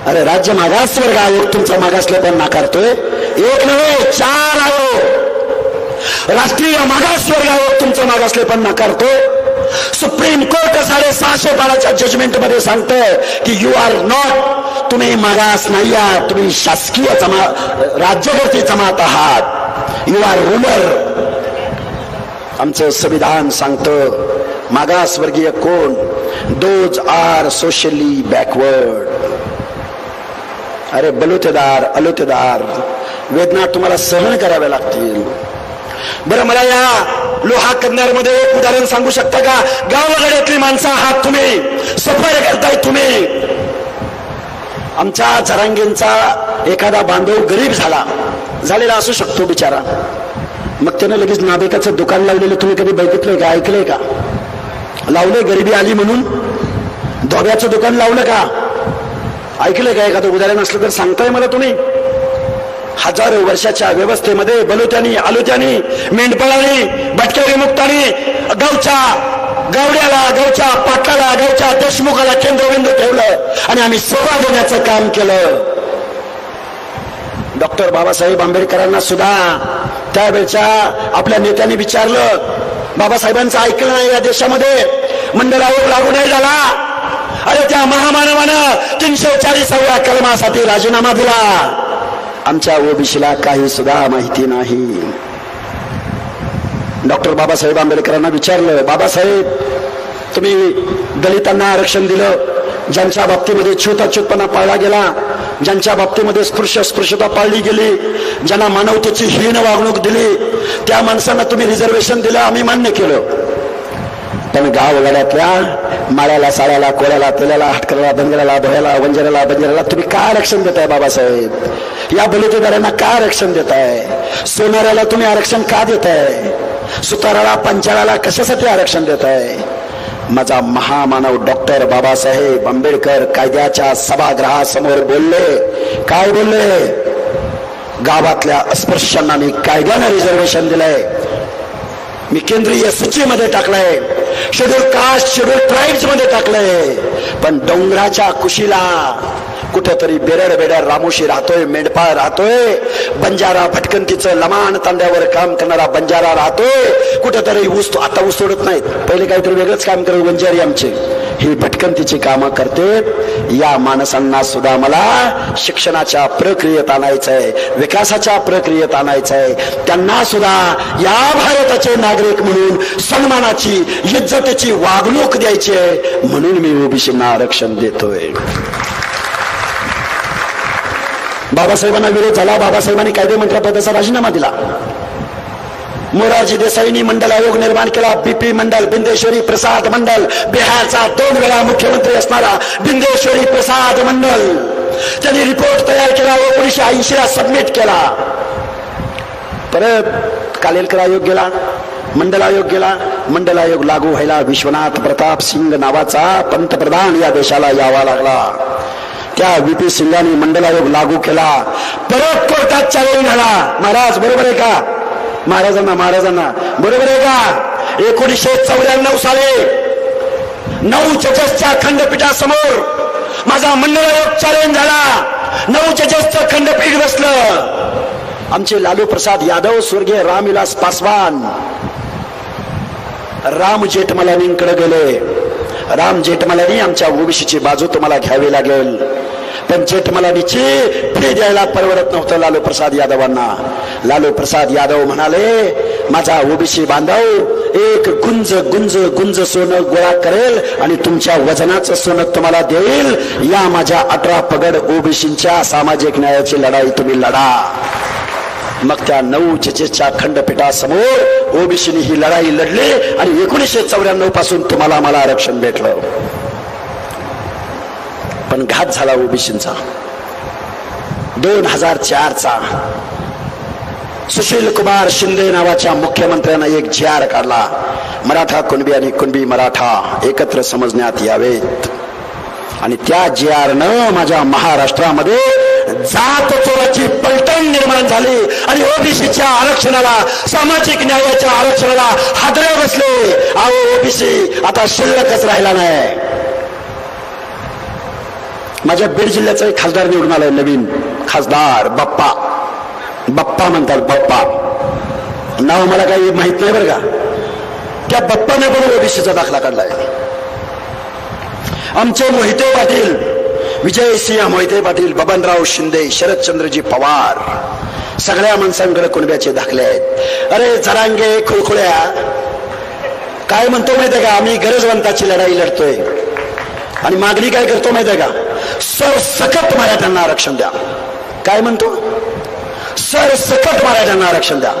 अरे राज्य मागास वर्ग आयोग तुमचा मागासले पण नाकारतोय. एक नव्हे 4 आयोग. राष्ट्रीय मागास वर्ग आयोग तुमचं मागासले पण नाकारतो. सुप्रीम कोर्ट 650 पानाच्या जजमेंट मध्ये सांगतंय की यू आर नॉट, तुम्ही मागास नाही आहात, तुम्ही शासकीय राज्यवर्ती जमात आहात, यू आर रूलर. आमचं संविधान सांगतं मागासवर्गीय कोण? Those are socially backward. अरे बलुतेदार, अलुतेदार वेदना तुम्हाला सहन कराव्या लागतील. बरं, मला या लोहा कन्नर मध्ये एक उदाहरण सांगू शकता का? गावगाड्यातली माणसं आहात तुम्ही, सफर करताय तुम्ही. आमच्या जरांगेंचा एखादा बांधव गरीब झालेला असू शकतो बिचारा, मग त्यानं लगेच नाभिकाचं दुकान लावलेलं तुम्ही कधी बघितलंय का, ऐकलंय का? लावलंय गरिबी आली म्हणून धोब्याचं दुकान लावलं का? ऐकलंय का? एखादं उदाहरण असलं तर सांगताय मला तुम्ही? हजारो वर्षाच्या व्यवस्थेमध्ये बलुत्यानी, आलुत्यानी, मेंढपाळांनी, भटक्या विमुक्तांनी गावड्याला, गावच्या पाटलाला, गावच्या देशमुखाला केंद्रबिंदू ठेवलं आणि आम्ही सेवा देण्याचं काम केलं. डॉक्टर बाबासाहेब आंबेडकरांना सुद्धा त्यावेळच्या आपल्या नेत्यांनी विचारलं, बाबासाहेबांचं ऐकलं नाही या देशामध्ये, मंडल आयोग लागू नाही झाला. अरे त्या महामानवानं 340व्या कलमासाठी राजीनामा दिला. आमच्या ओबीसीला काही सुद्धा माहिती नाही. डॉक्टर बाबासाहेब आंबेडकरांना विचारलं, बाबासाहेब तुम्ही दलितांना आरक्षण दिलं, ज्यांच्या बाबतीमध्ये छूतपणा पाळला गेला, ज्यांच्या बाबतीमध्ये स्पृश्यता पाळली गेली, ज्यांना मानवतेची हीन वागणूक दिली, त्या माणसांना तुम्ही रिझर्वेशन दिलं, आम्ही मान्य केलं. पण गावगाड्यातल्या माळ्याला, साड्याला, कोळ्याला, तेल्याला, हटकऱ्याला, धनगराला, भोळ्याला, वंजराला, बंजाराला तुम्ही का आरक्षण देताय? बाबासाहेब, या बलुतेदारांना का आरक्षण देताय? सोनाऱ्याला तुम्ही आरक्षण का देताय? सुताराला, पंचाळाला कशासाठी आरक्षण देताय? माझा महामानव डॉक्टर बाबासाहेब आंबेडकर कायद्याच्या सभागृहासमोर बोलले. काय बोलले? गावातल्या अस्पृश्यांना मी कायद्यानं रिझर्वेशन दिलंय, मी केंद्रीय सूचीमध्ये टाकलंय, शेड्यूल कास्ट, शेड्यूल ट्राईब्स मध्ये टाकलंय. पण डोंगराच्या कुशीला कुठेतरी बेरड रामोशी राहतोय, मेंढपाळ राहतोय, बंजारा भटकंतीचं लमाण तांड्यावर काम करणारा बंजारा राहतोय, कुठेतरी ऊस, आता ऊस तोडत नाहीत, पहिले काहीतरी वेगळंच काम करत बंजारी आमचे, ही भटकंतीची कामं करते. या माणसांना सुद्धा मला शिक्षणाच्या प्रक्रियेत आणायचंय, विकासाच्या प्रक्रियेत आणायचंय. त्यांना सुद्धा या भारताचे नागरिक म्हणून सन्मानाची, इज्जतीची वागणूक द्यायची आहे, म्हणून मी ओबीसींना आरक्षण देतोय. बाबासाहेबांना विरोध झाला, बाबासाहेबांनी कायदे मंत्रिपदाचा राजीनामा दिला. मोरारजी देसाईंनी मंडल आयोग निर्माण केला, बीपी मंडल, बिंदेश्वरी प्रसाद मंडल, बिहारचा 2 वेळा मुख्यमंत्री असणारा बिंदेश्वरी प्रसाद मंडल. त्यांनी रिपोर्ट तयार केला, 1980 ला सबमिट केला. परत कालेलकर आयोग गेला, मंडल आयोग गेला. मंडल आयोग लागू व्हायला विश्वनाथ प्रताप सिंग नावाचा पंतप्रधान या देशाला यावा लागला. त्या व्हीपी सिंगांनी मंडल आयोग लागू केला. परत कोर्टात चॅलेंज झाला, महाराज बरोबर आहे का? महाराजांना बरोबर आहे का? 1994 साली 9 जजेसच्या खंडपीठासमोर माझा मंडल आयोग चॅलेंज झाला. 9 जजेसचं खंडपीठ बसलं. आमचे लालू प्रसाद यादव, स्वर्गीय रामविलास पासवान राम जेठमलानींकडे गेले. राम जेठमलानी, आमच्या ओबीसीची बाजू तुम्हाला घ्यावी लागेल. पण जेठमलानीची फी द्यायला परवडत नव्हतं लालू प्रसाद यादवांना. लालू प्रसाद यादव म्हणाले, माझा ओबीसी बांधव एक गुंज गुंज गुंज सोनं गोळा करेल आणि तुमच्या वजनाचं सोनं तुम्हाला देईल. या माझ्या 18 पगड ओबीसींच्या सामाजिक न्यायाची लढाई तुम्ही लढा. मग त्या 9 जजेसच्या खंडपीठासमोर ओबीसीने ही लढाई लढली आणि 1994 पासून तुम्हाला मला आरक्षण भेटलं. पण घात झाला ओबीसींचा. 2004चा सुशील कुमार शिंदे नावाच्या मुख्यमंत्र्यानं एक जी.आर. काढला. मराठा कुणबी आणि कुणबी मराठा एकत्र समजण्यात यावेत. आणि त्या जी.आर.नं माझ्या महाराष्ट्रामध्ये जात चोराची पलटण निर्माण झाली आणि ओबीसीच्या आरक्षणाला, सामाजिक न्यायाच्या आरक्षणाला हादरे बसले. अहो ओबीसी आता शिल्लकच राहिला नाही. माझ्या बीड जिल्ह्याचा एक खासदार निवडून आलाय, नवीन खासदार बाप्पा. बाप्पा म्हणतात, बाप्पा नाव मला काही माहित नाही बरं का. त्या बाप्पाने पण ओबीसीचा दाखला काढलाय. आमचे मोहिते पाटील, विजयसिंह मोहिते पाटील, बबनराव शिंदे, शरदचंद्रजी पवार, सगळ्या माणसांकडे कुणब्याचे दाखले आहेत. अरे जरांगे खुळखुळ्या काय म्हणतो माहितीये का, आम्ही गरजवंताची लढाई लढतोय आणि मागणी काय करतो माहितीये का, सरसकट मराठ्यांना आरक्षण द्या. काय म्हणतो, सरसकट मराठ्यांना आरक्षण द्या.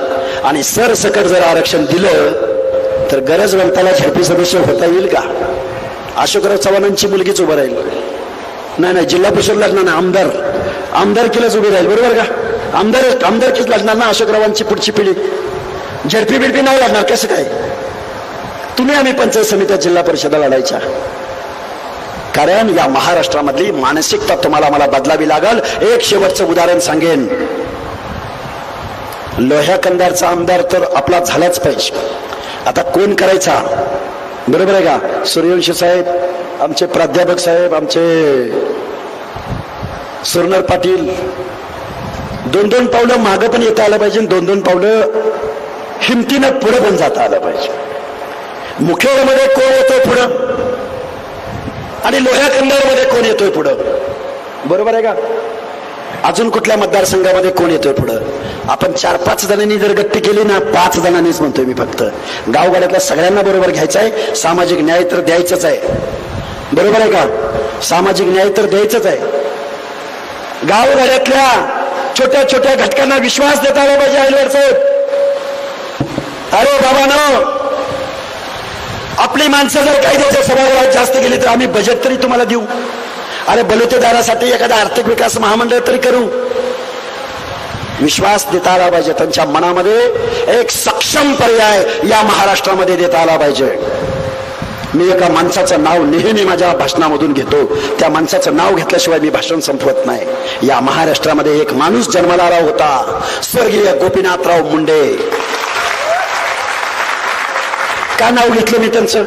आणि सरसकट जर आरक्षण दिलं तर गरजवंताला झडपी सदस्य होता येईल का? अशोकराव चव्हाणांची मुलगीच उभं राहील. नाही, जिल्हा परिषद लढणार नाही, आमदारकीलाच उभी राहील. बरोबर का? आमदारकीच लढणार ना अशोकरावांची पुढची पिढी. झडपी बिडपी नाही लढणार. कसं काय? तुम्ही आम्ही पंचायत समित्या, जिल्हा परिषदा लढायच्या. कारण या महाराष्ट्रामधली मानसिकता तुम्हाला मला बदलावी लागल. एक शेवटचं उदाहरण सांगेन. लोह्या कंधारचा आमदार तर आपला झालाच पाहिजे. आता कोण करायचा? बरोबर आहे का? सूर्यवंशी साहेब, आमचे प्राध्यापक साहेब, आमचे सुरनर पाटील 2-2 पावलं मागं पण येता आलं पाहिजे, 2-2 पावलं हिमतीनं पुढे पण जाता आलं पाहिजे. मुखेडमध्ये कोण येतोय पुढं आणि लोह्या कंधारमध्ये कोण येतोय पुढं? बरोबर आहे का? अजून कुठल्या मतदारसंघामध्ये कोण येतोय पुढं? आपण 4-5 जणांनी जर गट्टी केली ना, 5 जणांनीच म्हणतोय मी फक्त, गावगाड्यातल्या सगळ्यांना बरोबर घ्यायचं आहे. सामाजिक न्याय तर द्यायचंच आहे. बरोबर आहे का? सामाजिक न्याय तर द्यायचंच आहे. गावगाड्यातल्या छोट्या छोट्या घटकांना विश्वास देता आला पाहिजे. आईलवाड साहेब, अरे बाबांनो, आपली माणसं जर कायद्याच्या सभागृहात जास्त गेली तर आम्ही बजेट तरी तुम्हाला देऊ. अरे बलुतेदारासाठी एखादा आर्थिक विकास महामंडळ तरी करू. विश्वास देता आला पाहिजे. त्यांच्या मनामध्ये एक सक्षम पर्याय या महाराष्ट्रामध्ये देता आला पाहिजे. मी एका माणसाचं नाव नेहमी माझ्या भाषणामधून घेतो. त्या माणसाचं नाव घेतल्याशिवाय मी भाषण संपवत नाही. या महाराष्ट्रामध्ये एक माणूस जन्माला आला होता, स्वर्गीय गोपीनाथराव मुंडे. का नाव घेतलं मी त्यांचं?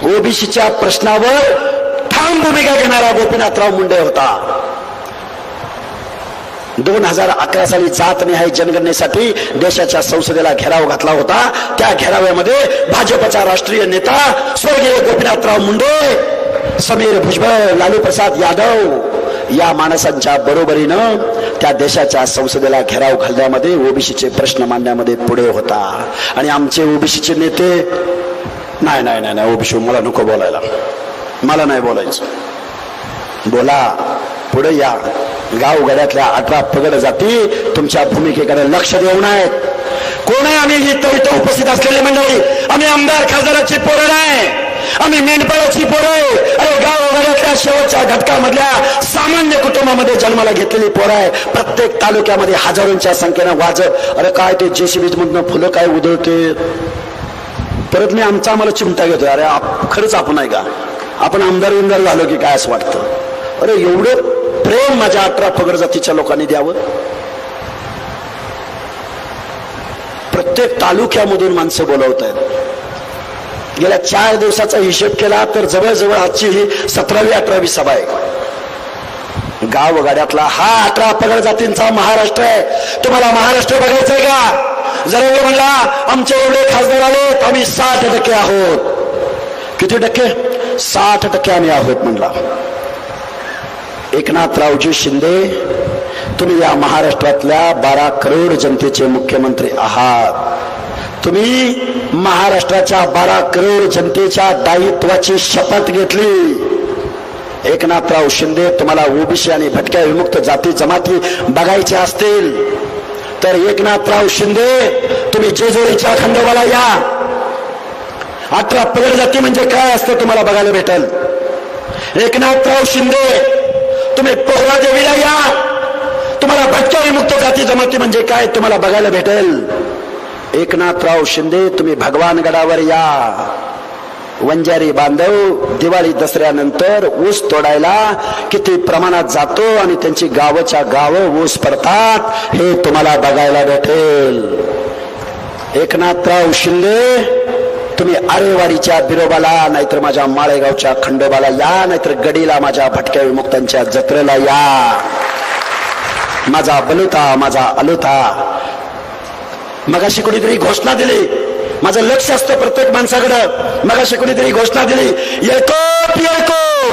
ओबीसीच्या प्रश्नावर ठाम भूमिका घेणारा गोपीनाथराव मुंडे होता. 2011 साली जातनिहाय जनगणनेसाठी देशाच्या संसदेला घेराव घातला होता. त्या घेराव्यामध्ये भाजपचा राष्ट्रीय नेता स्वर्गीय गोपीनाथराव मुंडे, समीर भुजबळ, लालू प्रसाद यादव या माणसांच्या बरोबरीनं त्या देशाच्या संसदेला घेराव घालण्यामध्ये, ओबीसीचे प्रश्न मांडण्यामध्ये पुढे होता. आणि आमचे ओबीसीचे नेते, नाही ओबीसी मला नको बोलायला, मला नाही बोलायचं. बोला, पुढे या. गावगाड्यातल्या 18 पगड जाती तुमच्या भूमिकेकडे लक्ष देऊ नयेत. कोण आहे आम्ही? इथं उपस्थित असलेली मंडळी, आम्ही आमदार खासदाराची पोरं नाही, आम्ही मेंढपाळाची पोरं आहे. अरे गावगाड्यातल्या शेवटच्या घटकामधल्या सामान्य कुटुंबामध्ये जन्माला घेतलेली पोरं आहे. प्रत्येक तालुक्यामध्ये हजारोंच्या संख्येनं वाजत, अरे काय ते जेसीबी मधनं फुलं काय उधळते. परत मी आम्हाला चिमटा घेतोय, अरे खरंच आपण आहे का? आपण आमदार झालो की काय असं वाटतं. अरे एवढं प्रेम माझ्या 18 पगड जातीच्या लोकांनी द्यावं. प्रत्येक तालुक्यामधून माणसं बोलवत आहेत. गेल्या 4 दिवसाचा हिशेब केला तर जवळजवळ आजची ही 17वी-18वी सभा आहे. गावगाड्यातला हा 18 पगड जातींचा महाराष्ट्र आहे. तुम्हाला महाराष्ट्र बघायचंय का? जरा म्हणला आमचे एवढे खासदार आले, आम्ही 60% आहोत. किती टक्के? 60% आम्ही आहोत म्हणला. एकनाथरावजी शिंदे, तुम्ही या महाराष्ट्रातल्या 12 करोड जनतेचे मुख्यमंत्री आहात. तुम्ही महाराष्ट्राच्या 12 करोड जनतेच्या दायित्वाची शपथ घेतली. एकनाथराव शिंदे, तुम्हाला ओबीसी आणि भटक्या विमुक्त जाती जमाती बघायच्या असतील तर एकनाथराव शिंदे तुम्ही जेजुरीच्या खंडोबाला या. 18 पगड जाती म्हणजे काय असतं तुम्हाला बघायला भेटेल. एकनाथराव शिंदे तुम्ही पोहरा देवीला या. तुम्हाला भटक्या विमुक्त जाती जमाती म्हणजे काय तुम्हाला बघायला भेटेल. एकनाथराव शिंदे तुम्ही भगवानगडावर या. वंजारी बांधव दिवाळी दसऱ्यानंतर ऊस तोडायला किती प्रमाणात जातो आणि त्यांची गावच्या गावं ऊस पडतात हे तुम्हाला बघायला भेटेल. एकनाथराव शिंदे तुम्ही आरेवाडीच्या बिरोबाला, नाहीतर माझ्या माळेगावच्या खंडोबाला या, नाहीतर गडीला माझ्या भटक्या विमुक्तांच्या जत्रेला या. माझा बलुता, माझा अलुता. मगाशी कोणीतरी घोषणा दिली, माझं लक्ष असतं प्रत्येक माणसाकडं. मगाशी कोणीतरी घोषणा दिली, येळकोट येळकोट.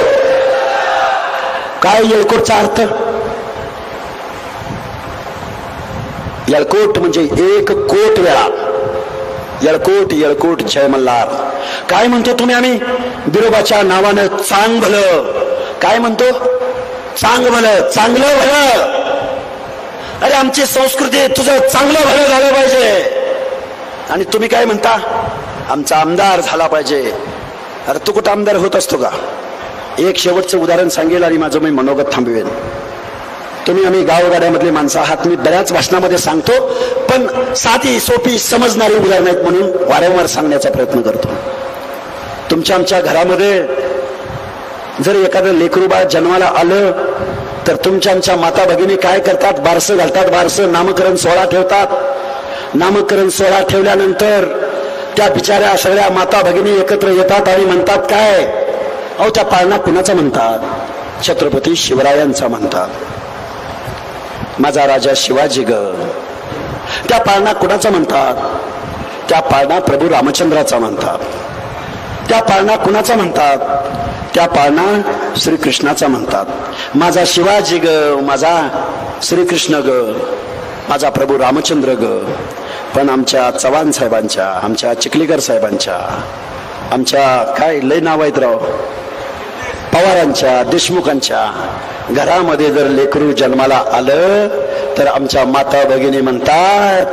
काय येळकोटचा अर्थ? येळकोट म्हणजे 1 कोट वेळा. येळकोट येळकोट जय मल्हार. काय म्हणतो तुम्ही? आम्ही बिरोबाच्या नावानं चांग भलं. काय म्हणतो? चांग भलं, चांगलं भलं. अरे आमची संस्कृती तुझं चांगलं भलं झालं पाहिजे. आणि तुम्ही काय म्हणता? आमचा आमदार झाला पाहिजे. अरे तू कुठं आमदार होत असतो का? एक शेवटचं उदाहरण सांगेल आणि माझं मी मनोगत थांबवेन. तुम्ही आम्ही गावगाड्यामधले माणसं आहात. मी बऱ्याच भाषणामध्ये सांगतो, पण साधी सोपी समजणारी उदाहरण आहेत म्हणून वारंवार सांगण्याचा प्रयत्न करतो. तुमच्या आमच्या घरामध्ये जर एखादं लेकरू बाळ जन्माला आलं तर तुमच्या आमच्या माता भगिनी काय करतात? बारसं घालतात. बारसं नामकरण सोहळा ठेवतात. नामकरण सोहळा ठेवल्यानंतर त्या बिचाऱ्या सगळ्या माता भगिनी एकत्र येतात आणि म्हणतात काय? अहो त्या पाळणा कुणाचा म्हणतात? छत्रपती शिवरायांचा म्हणतात. माझा राजा शिवाजी ग. त्या पाळणा कुणाचा म्हणतात? त्या पाळणा प्रभू रामचंद्राचा म्हणतात. त्या पाळणा कुणाचा म्हणतात? त्या पाळणा श्रीकृष्णाचा म्हणतात. माझा शिवाजी ग, माझा श्रीकृष्ण ग, माझा प्रभू रामचंद्र ग. पण आमच्या चव्हाण साहेबांच्या, आमच्या चिखलीकर साहेबांच्या, आमच्या काय लय नाव आहेत राव, पवारांच्या, देशमुखांच्या घरामध्ये जर लेकरू जन्माला आलं तर आमच्या माता भगिनी म्हणतात,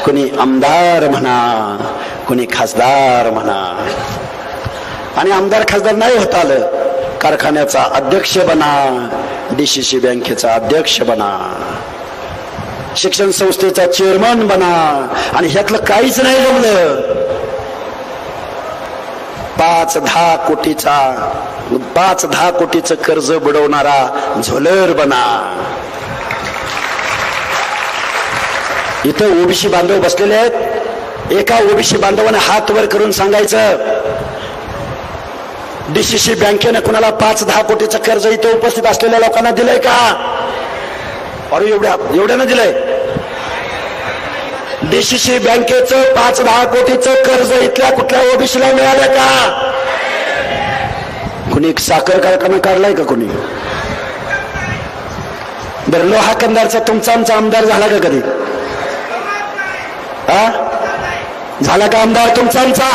कोणी आमदार म्हणा, कोणी खासदार म्हणा. आणि आमदार खासदार नाही होता आलं, कारखान्याचा अध्यक्ष बना, DCC बँकेचा अध्यक्ष बना, शिक्षण संस्थेचा चेअरमन बना. आणि ह्यातलं काहीच नाही जमलं. 5-10 कोटीचं कर्ज बुडवणारा झोलर बना. इथं ओबीसी बांधव बसलेले आहेत. एका ओबीसी बांधवाने हात वर करून सांगायचं, DCC बँकेनं कुणाला 5-10 कोटीचं कर्ज इथं उपस्थित असलेल्या लोकांना दिलंय का? अरे एवढ्यानं दिलंय. DCC बँकेचं 5-10 कोटीचं कर्ज इथल्या कुठल्या ओबीसीला मिळालं का? कुणी साखर कारखाना काढलाय का कुणी? बरं, लोहा कंदारचा तुमचा आमचा आमदार झाला का कधी? झाला का आमदार तुमचा आमचा?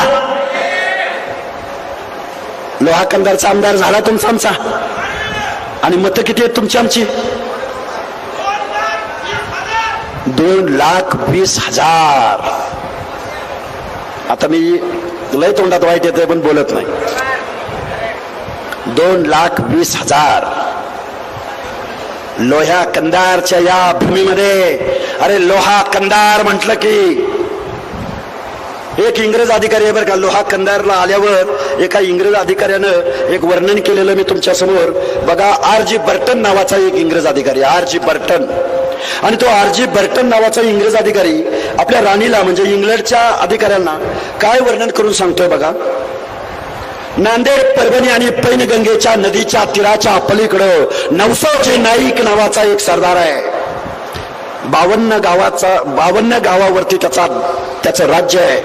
लोहा कंदारचा आमदार झाला तुमचा आमचा? आणि मतं किती आहेत तुमची आमची? 2,20,000. आता मी लय तोंडात वाईट येते पण बोलत नाही. 2,20,000 लोहा कंदारच्या या भूमीमध्ये. अरे लोहा कंदार म्हटलं की एक इंग्रज अधिकारी आहे बरं का. लोहा कंदारला आल्यावर एका इंग्रज अधिकाऱ्यानं एक वर्णन केलेलं मी तुमच्या समोर बघा. R.G. बर्टन नावाचा एक इंग्रज अधिकारी, R.G. बर्टन. आणि तो R.G. बर्टन नावाचा इंग्रज अधिकारी आपल्या राणीला म्हणजे इंग्लंडच्या अधिकाऱ्यांना काय वर्णन करून सांगतोय बघा. नांदेड, परभणी आणि पैनगंगेच्या नदीच्या तीराच्या पलीकडं नवसाचे नाईक नावाचा एक सरदार आहे. 52 गावावरती त्याचं राज्य आहे.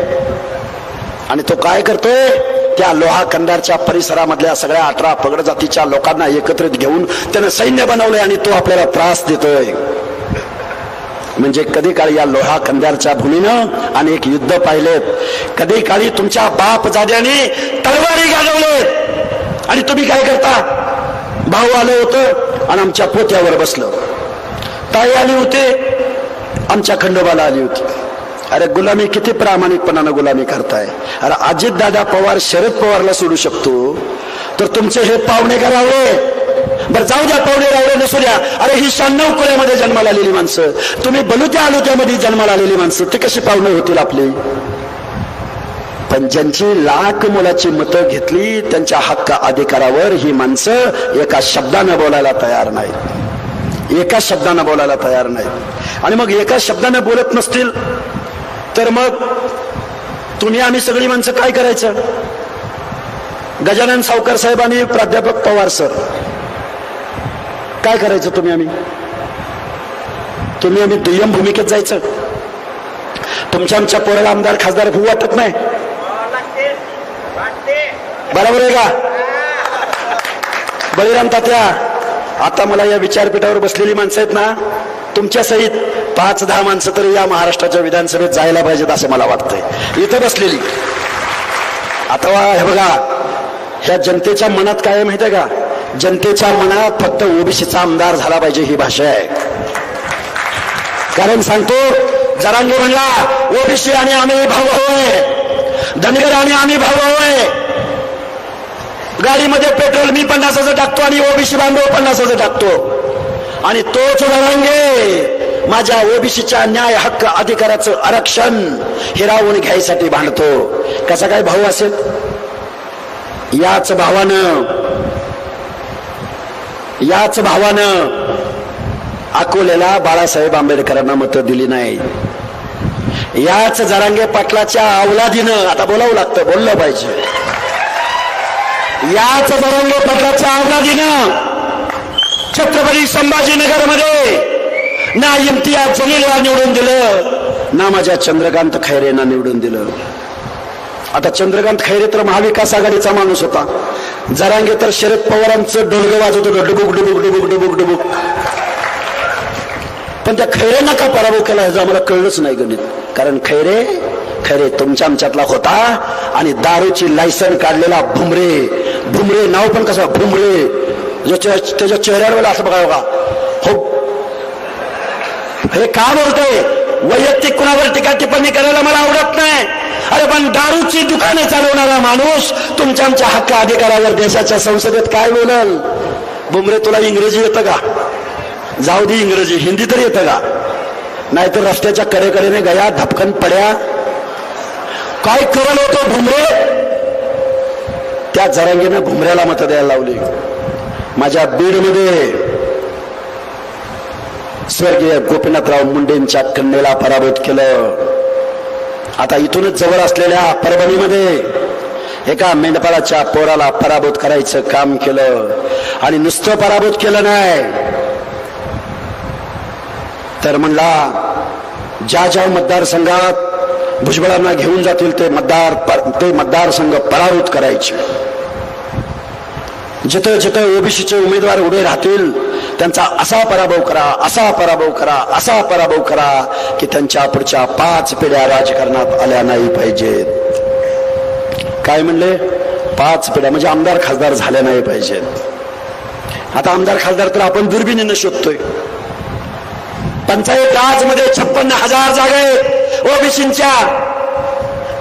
आणि तो काय करतोय? त्या लोहा कंदारच्या परिसरामधल्या सगळ्या 18 पगड जातीच्या लोकांना एकत्रित घेऊन त्यानं सैन्य बनवलंय आणि तो आपल्याला त्रास देतोय. म्हणजे कधी काळी या लोहा खंदारच्या भूमीनं अनेक युद्ध पाहिलेत, कधी काळी तुमच्या बाप जाद्याने तलवारी गाजवलेत आणि तुम्ही काय करता? भाऊ आलं होतं आणि आमच्या पोत्यावर बसलं, ताई आली होते आमच्या खंडोबाला आली होती. अरे गुलामी किती प्रामाणिकपणानं गुलामी करताय. अरे अजित दादा पवार शरद पवारला सोडू शकतो तर तुमचे हे पाहुणे का रावळे? बरं जाऊ द्या, पाहुणे रावळे नसू द्या. अरे ही 96 कोळ्यामध्ये जन्माला आलेली माणसं, तुम्ही बलुत्या आलुत्यामध्ये जन्माला आलेली माणसं, ते कशी पाहुणे होतील आपली? पण ज्यांची लाख मोलाची मतं घेतली त्यांच्या हक्क अधिकारावर ही माणसं एका शब्दानं बोलायला तयार नाहीत, एका शब्दानं बोलायला तयार नाहीत. आणि मग एका शब्दानं बोलत नसतील तर मग तुम्ही आम्ही सगळी माणसं काय करायचं? गजानन सावकार साहेब आणि प्राध्यापक पवार सर काय करायचं? तुम्ही आम्ही दुय्यम भूमिकेत जायचं? तुमच्या आमच्या पोराला आमदार खासदार होऊ वाटत नाही? बरोबर आहे का? बळीराम तात्या, आता मला या विचारपीठावर बसलेली माणसं आहेत ना, तुमच्या सहित 5-10 माणसं तरी या महाराष्ट्राच्या विधानसभेत जायला पाहिजेत असं मला वाटतंय. इथं बसलेली अथवा हे बघा, ह्या जनतेच्या मनात काय आहे माहिती आहे का? जनतेच्या मनात फक्त ओबीसीचा आमदार झाला पाहिजे ही भाषा आहे. कारण सांगतो, जरांगे म्हणला ओबीसी आणि आम्ही भाऊ होय, धनगर आणि आम्ही भाऊ होय. गाडीमध्ये पेट्रोल मी 50चं टाकतो आणि ओबीसी बांधव 50चं टाकतो. आणि तोच जरांगे माझ्या ओबीसीच्या न्याय हक्क अधिकाराचं आरक्षण हिरावून घ्यायसाठी भांडतो. कसा काय भाऊ असेल? याच भावानं अकोल्याला बाळासाहेब आंबेडकरांना मतं दिली नाही. याच जरांगे पाटलाच्या अवलादीनं, आता बोलावं लागतं, बोललं पाहिजे, याच जरांगे पाटलाच्या अवलादीनं छत्रपती संभाजीनगर मध्ये ना इम्तियाज जलीलला निवडून दिलं, ना माझ्या चंद्रकांत खैरेंना निवडून दिलं. आता चंद्रकांत खैरे तर महाविकास आघाडीचा माणूस होता, जरांगे तर शरद पवारांचं डोलगं वाजवत होतं, डुबुक डुबुक डुबुक डुबुक डुबुक. पण त्या खैरेंना का पराभव केला ह्याचं आम्हाला कळलंच नाही गणित. कारण खैरे तुमच्या आमच्यातला होता आणि दारूची लायसन काढलेला भुमरे नाव पण कसं भुमरे, त्याच्या चेहऱ्यावर असं बघा बघा हो. हे का बोलतोय? वैयक्तिक कुणावर टीका टिप्पणी करायला मला आवडत नाही. अरे पण दारूची दुकाने चालवणारा माणूस तुमच्या आमच्या हक्क अधिकारावर देशाच्या संसदेत काय बोलल? भुमरे तुला इंग्रजी येतं का? जाऊ दे इंग्रजी, हिंदी तरी येतं का? नाहीतर रस्त्याच्या कडेकडेने गया धपकन पड्या काय करल होतो भुमरे? त्या जरांगीनं भुमऱ्याला मतं द्यायला लावली. माझ्या बीडमध्ये स्वर्गीय गोपीनाथराव मुंडेंच्या कन्येला पराभूत केलं. आता इथूनच जवळ असलेल्या परभणीमध्ये एका मेंढपाळाच्या पोराला पराभूत करायचं काम केलं. आणि नुसतं पराभूत केलं नाही तर म्हणला ज्या मतदारसंघात भुजबळांना घेऊन जातील ते मतदारसंघ पराभूत करायचे. जिथं जिथं ओबीसीचे उमेदवार उभे राहतील त्यांचा असा पराभव करा की त्यांच्या पुढच्या 5 पिढ्या राजकारणात आल्या नाही पाहिजेत. काय म्हणले? 5 पिढ्या म्हणजे आमदार खासदार झाल्या नाही पाहिजेत. आता आमदार खासदार तर आपण दुर्बिणीनं शोधतोय. पंचायत राजमध्ये 56,000 जागा आहेत ओबीसींच्या.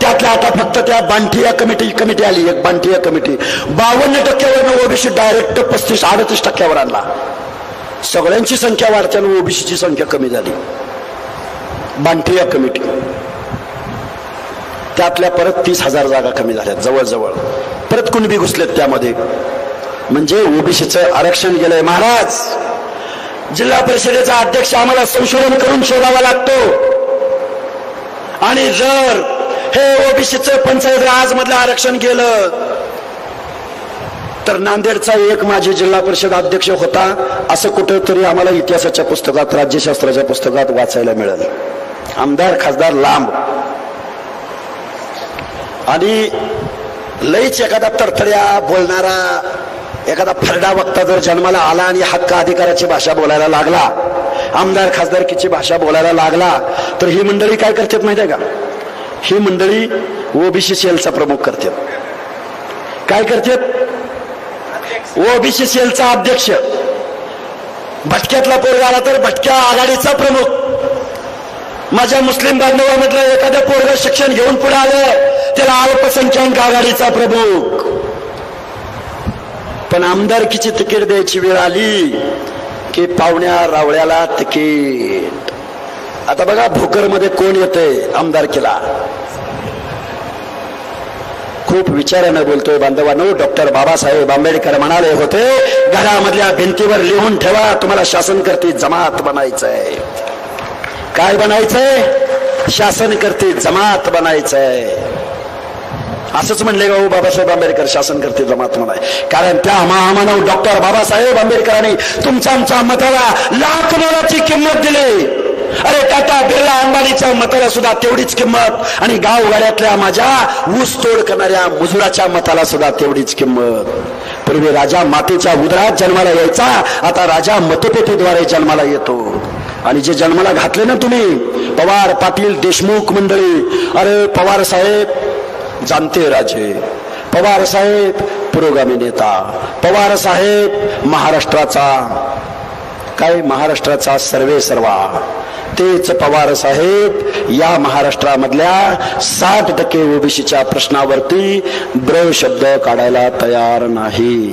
त्यातल्या आता फक्त त्या बांठिया कमिटी आली, एक बांठिया कमिटी 52% ओबीसी डायरेक्ट 35-38% आणला. सगळ्यांची संख्या वाढल्यानं ओबीसीची संख्या कमी झाली. बांठिया कमिटी त्यातल्या परत 30,000 जागा कमी झाल्या जवळजवळ. परत कुणबी घुसलेत त्यामध्ये. म्हणजे ओबीसीचं आरक्षण गेलंय. महाराज, जिल्हा परिषदेचा अध्यक्ष आम्हाला संशोधन करून शोधावा लागतो. आणि जर हे ओबीसीचं पंचायत राज मधलं आरक्षण गेलं तर नांदेडचा एक माजी जिल्हा परिषद अध्यक्ष होता असं कुठेतरी आम्हाला इतिहासाच्या पुस्तकात, राज्यशास्त्राच्या पुस्तकात वाचायला मिळालं. आमदार खासदार लांब. आणि लईच एखादा तरतड्या बोलणारा एखादा फरडा वक्ता जर जन्माला आला आणि हक्क अधिकाराची भाषा बोलायला लागला आमदार खासदारकीची भाषा बोलायला लागला तर ही मंडळी काय करतात माहिती आहे का? ही मंडळी ओबीसी सेलचा प्रमुख करतात. काय करतात? ओबीसी सेलचा अध्यक्ष. भटक्यातला पोरगा आला तर भटक्या आघाडीचा प्रमुख. माझ्या मुस्लिम बांधवांमधलं एखादं पोरग शिक्षण घेऊन पुढे आलं त्याला अल्पसंख्याक आघाडीचा प्रमुख. पण आमदारकीची तिकीट द्यायची वेळ आली की पाहुण्या रावळ्याला तिकीट. आता बघा भोकरमध्ये कोण येते आमदारकीला? खूप विचारानं बोलतोय बांधवांनो. डॉक्टर बाबासाहेब आंबेडकर म्हणाले होते, घरामधल्या भिंतीवर लिहून ठेवा, तुम्हाला शासनकर्ती जमात बनायचंय. काय बनायचंय? शासनकर्ती जमात बनायचंय. असंच म्हणले का हो बाबासाहेब आंबेडकर, शासनकर्ती जमात म्हणाय? कारण त्या महामानव डॉक्टर बाबासाहेब आंबेडकरांनी तुमच्या आमच्या मताला लाख मोलाची किंमत दिली. अरे टाटा बिर्ला अंबानीच्या मताला सुद्धा तेवढीच किंमत, आणि गावगाड्यातल्या माझ्या ऊस तोड करणाऱ्या मजुराच्या मताला सुद्धा तेवढीच किंमत. पूर्वी राजा मातेच्या उदरात जन्माला यायचा, आता राजा मतपेटीद्वारे जन्माला येतो. आणि जे जन्माला घातले ना तुम्ही, पवार पाटील देशमुख मंडळी, अरे पवार साहेब जाणते राजे, पवार साहेब पुरोगामी नेता, पवार साहेब महाराष्ट्राचा काय, महाराष्ट्राचा सर्वे सर्वा. तेच पवार साहेब या महाराष्ट्रामधल्या 60% ओबीसीच्या प्रश्नावरती ब्र शब्द काढायला तयार नाही.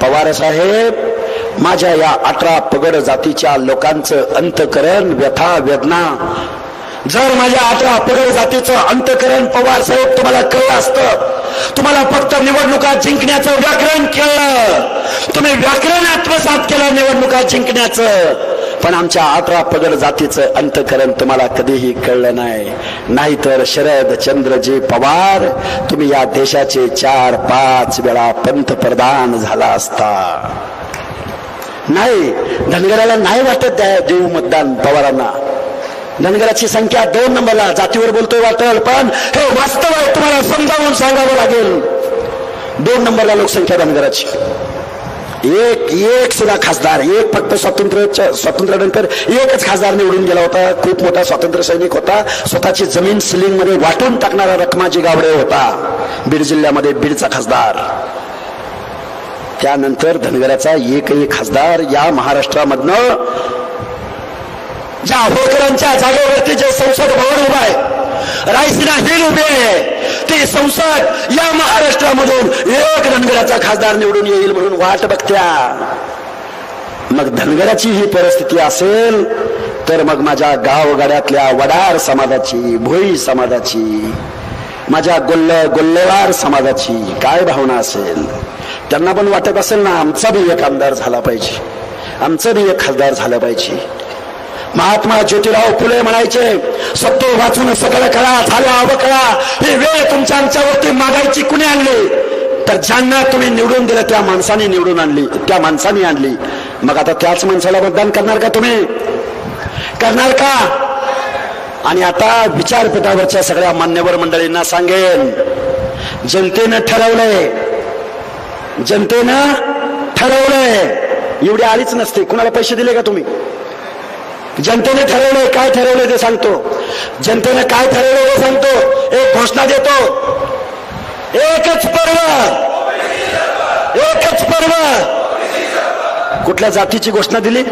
पवार साहेब माझ्या या 18 पगड जातीच्या लोकांचं अंतकरण व्यथा वेदना, जर माझ्या 18 पगड जातीचं अंतकरण पवार साहेब तुम्हाला कळलं असतं, तुम्हाला फक्त निवडणुका जिंकण्याचं व्याकरण कळलं, तुम्ही व्याकरण आत्मसात केलं निवडणुका जिंकण्याचं, पण आमच्या 18 पगड जातीचं अंतकरण तुम्हाला कधीही कळलं नाही. नाहीतर शरद चंद्रजी पवार तुम्ही या देशाचे 4-5 वेळा पंतप्रधान झाला असता. नाही, धनगराला नाही वाटत देऊ मतदान पवारांना. धनगराची संख्या 2 नंबरला, जातीवर बोलतोय वाटल, पण हे वास्तव आहे, तुम्हाला समजावून सांगावं लागेल. 2 नंबरला लोकसंख्या धनगराची. एक सुद्धा खासदार, एक फक्त स्वातंत्र्यानंतर एकच खासदार निवडून गेला होता. खूप मोठा स्वातंत्र्य सैनिक होता, स्वतःची जमीन सिलिंग मध्ये वाटून टाकणारा रखमाजी गावडे होता, बीड जिल्ह्यामध्ये बीडचा खासदार. त्यानंतर धनगराचा एकही खासदार या महाराष्ट्रामधनं, ज्या होळकरांच्या जागेवरती जे संसद भवन उभं आहे, रायसीना हिल उभे आहे, ते संसद या महाराष्ट्रामधून एक धनगराचा खासदार निवडून येईल म्हणून वाट बघत्या. मग धनगराची ही परिस्थिती असेल तर मग माझ्या गावगाड्यातल्या वडार समाजाची, भोई समाजाची, माझ्या गोल्लेवार समाजाची काय भावना असेल? त्यांना पण वाटत असेल ना, आमचा बी एक आमदार झाला पाहिजे, आमचं बी एक खासदार झालं पाहिजे. महात्मा ज्योतिराव फुले म्हणायचे, सत्तो वाचून सकल कळा, झाला अवकळा. ही वेळ तुमच्या आमच्यावरती मागायची कुणी आणली? तर ज्यांना तुम्ही निवडून दिलं त्या माणसाने निवडून आणली, त्या माणसाने आणली. मग आता त्याच माणसाला मतदान करणार का तुम्ही? करणार का? आणि आता विचारपीठावरच्या सगळ्या मान्यवर मंडळींना सांगेन, जनतेनं ठरवलंय, जनतेनं ठरवलंय. एवढी आलीच नसते. कुणाला पैसे दिले का तुम्ही? जनतेने ठरवलंय. काय ठरवलंय ते सांगतो. जनतेने काय ठरवलंय ते सांगतो. एक घोषणा देतो, एकच पर्व, एकच पर्व. कुठल्या जातीची घोषणा दिली?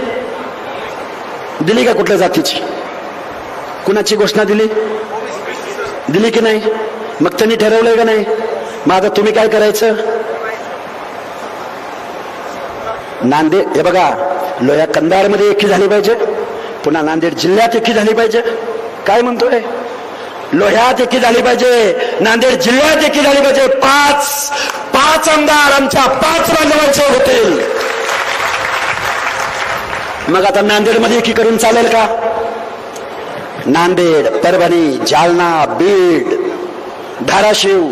दिली का कुठल्या जातीची? कुणाची घोषणा दिली? दिली की नाही? मग त्यांनी ठरवलंय का नाही? मग आता तुम्ही काय करायचं? नांदेड, हे बघा, लोह्या कंधारमध्ये एकी झाली पाहिजे, पुन्हा नांदेड जिल्ह्यात एकी झाली पाहिजे. काय म्हणतोय? लोह्यात एकी झाली पाहिजे, नांदेड जिल्ह्यात एकी झाली पाहिजे. पाच आमदार आमच्या 5 बांधवांचे होतील. मग आता नांदेडमध्ये एकी करून चालेल का? नांदेड, परभणी, जालना, बीड, धाराशिव,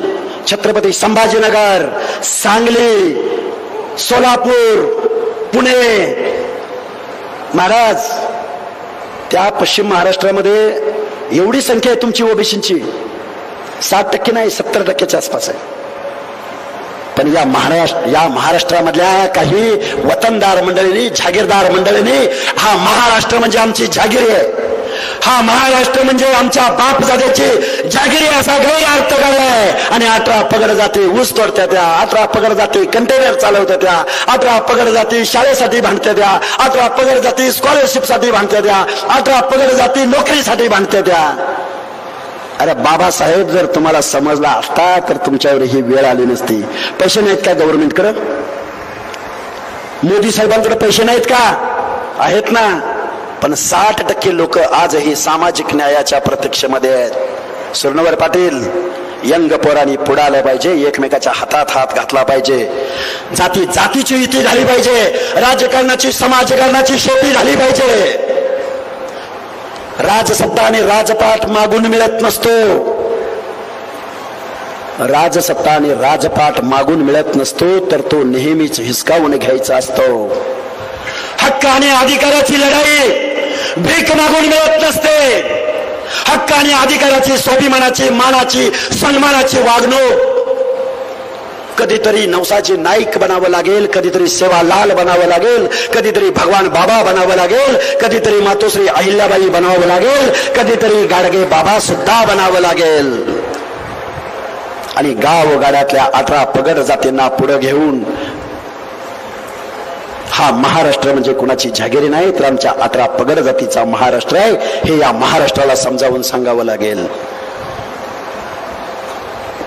छत्रपती संभाजीनगर, सांगली, सोलापूर, पुणे. महाराज, त्या पश्चिम महाराष्ट्रामध्ये एवढी संख्या आहे तुमची ओबीसींची, 60% नाही, 70%च्या आसपास आहे. पण या महाराष्ट्रामधल्या काही वतनदार मंडळींनी, जागीरदार मंडळींनी हा महाराष्ट्र म्हणजे आमची जागीर आहे, हा महाराष्ट्र म्हणजे आमच्या बापजाद्याची जागिरी असा गैरअर्थ काढलाय. आणि 18 पगड जाती ऊस तोडत्या त्या, 18 पगड जाती कंटेनर चालवत्या त्या, 18 पगड जाती शाळेसाठी भांडत्या त्या, 18 पगड जाती स्कॉलरशिपसाठी भांडत्या त्या, 18 पगड जाती नोकरीसाठी भांडत्या त्या. अरे बाबासाहेब, जर तुम्हाला समजला असता तर तुमच्यावर ही वेळ आली नसती. पैसे नाहीत का गव्हर्नमेंटकडे? मोदी साहेबांकडे पैसे नाहीत का? आहेत ना. पण 60% लोक आजही सामाजिक न्यायाच्या प्रतीक्षेमध्ये आहेत. सुर्नवर पाटील, यंग पोरांनी पुढे आलं पाहिजे, एकमेकाच्या हातात हात घातला पाहिजे, जातीची युती झाली पाहिजे, राजकारणाची समाजकारणाची शेती झाली पाहिजे. राजसत्ता आणि राजपाट मागून मिळत नसतो, राजसत्ता आणि राजपाट मागून मिळत नसतो, तर तो नेहमीच हिसकावून घ्यायचा असतो. हक्क आणि अधिकाराची लढाई भीक मागून मिळत नसते. हक्क आणि अधिकाराची, स्वाभिमानाची, मानाची, सन्मानाची वागणूक कधीतरी नवसाची नाईक बनावं लागेल, कधीतरी सेवालाल बनावं लागेल, कधीतरी भगवान बाबा बनावं लागेल, कधीतरी मातोश्री अहिल्याबाई बनावं लागेल, कधीतरी गाडगे बाबा सुद्धा बनावं लागेल. आणि गावगाड्यातल्या 18 पगड जातींना पुढे घेऊन हा महाराष्ट्र म्हणजे कुणाची जागिरी नाही, तर आमच्या 18 पगड जातीचा महाराष्ट्र आहे, हे या महाराष्ट्राला समजावून सांगावं लागेल.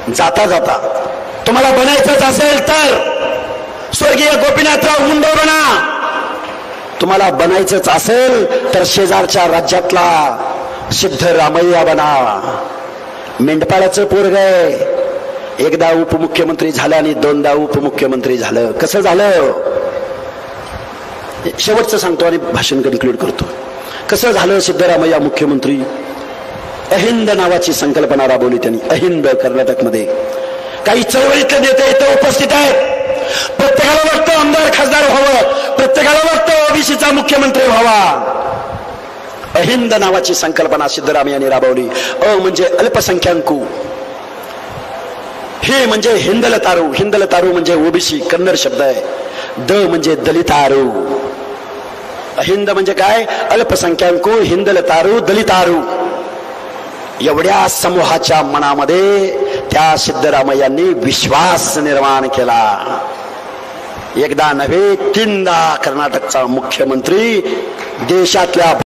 जाता जाता तुम्हाला बनायचंच असेल तर स्वर्गीय गोपीनाथराव मुंडे बना. तुम्हाला बनायचंच असेल तर शेजारच्या राज्यातला सिद्धरामय्या बना. मेंढपाळाचं पोरग आहे, एकदा उपमुख्यमंत्री झालं आणि 2दा उपमुख्यमंत्री झालं. कसं झालं? शेवटचं सांगतो आणि भाषण कन्क्लूड करतो. कसं झालं सिद्धरामय्या मुख्यमंत्री? अहिंद नावाची संकल्पना राबवली त्यांनी. अहिंद कर्नाटकमध्ये काही चळवळीतले नेते इथे उपस्थित आहेत. प्रत्येकाला वाटतं आमदार खासदार व्हावं, प्रत्येकाला वाटतं ओबीसीचा मुख्यमंत्री व्हावा. अहिंद नावाची संकल्पना सिद्धरामय्यांनी राबवली. अ म्हणजे अल्पसंख्याकू, हे म्हणजे हिंदलतारू. हिंदलतारू म्हणजे ओबीसी कन्नड शब्द आहे. द म्हणजे दलितारू. अहिंद म्हणजे काय? अल्पसंख्याकू, हिंदलतारू, दलितारू. एवढ्या समूहाच्या मनामध्ये त्या सिद्धरामय्यांनी विश्वास निर्माण केला. एकदा नव्हे 3दा कर्नाटकचा मुख्यमंत्री देशातल्या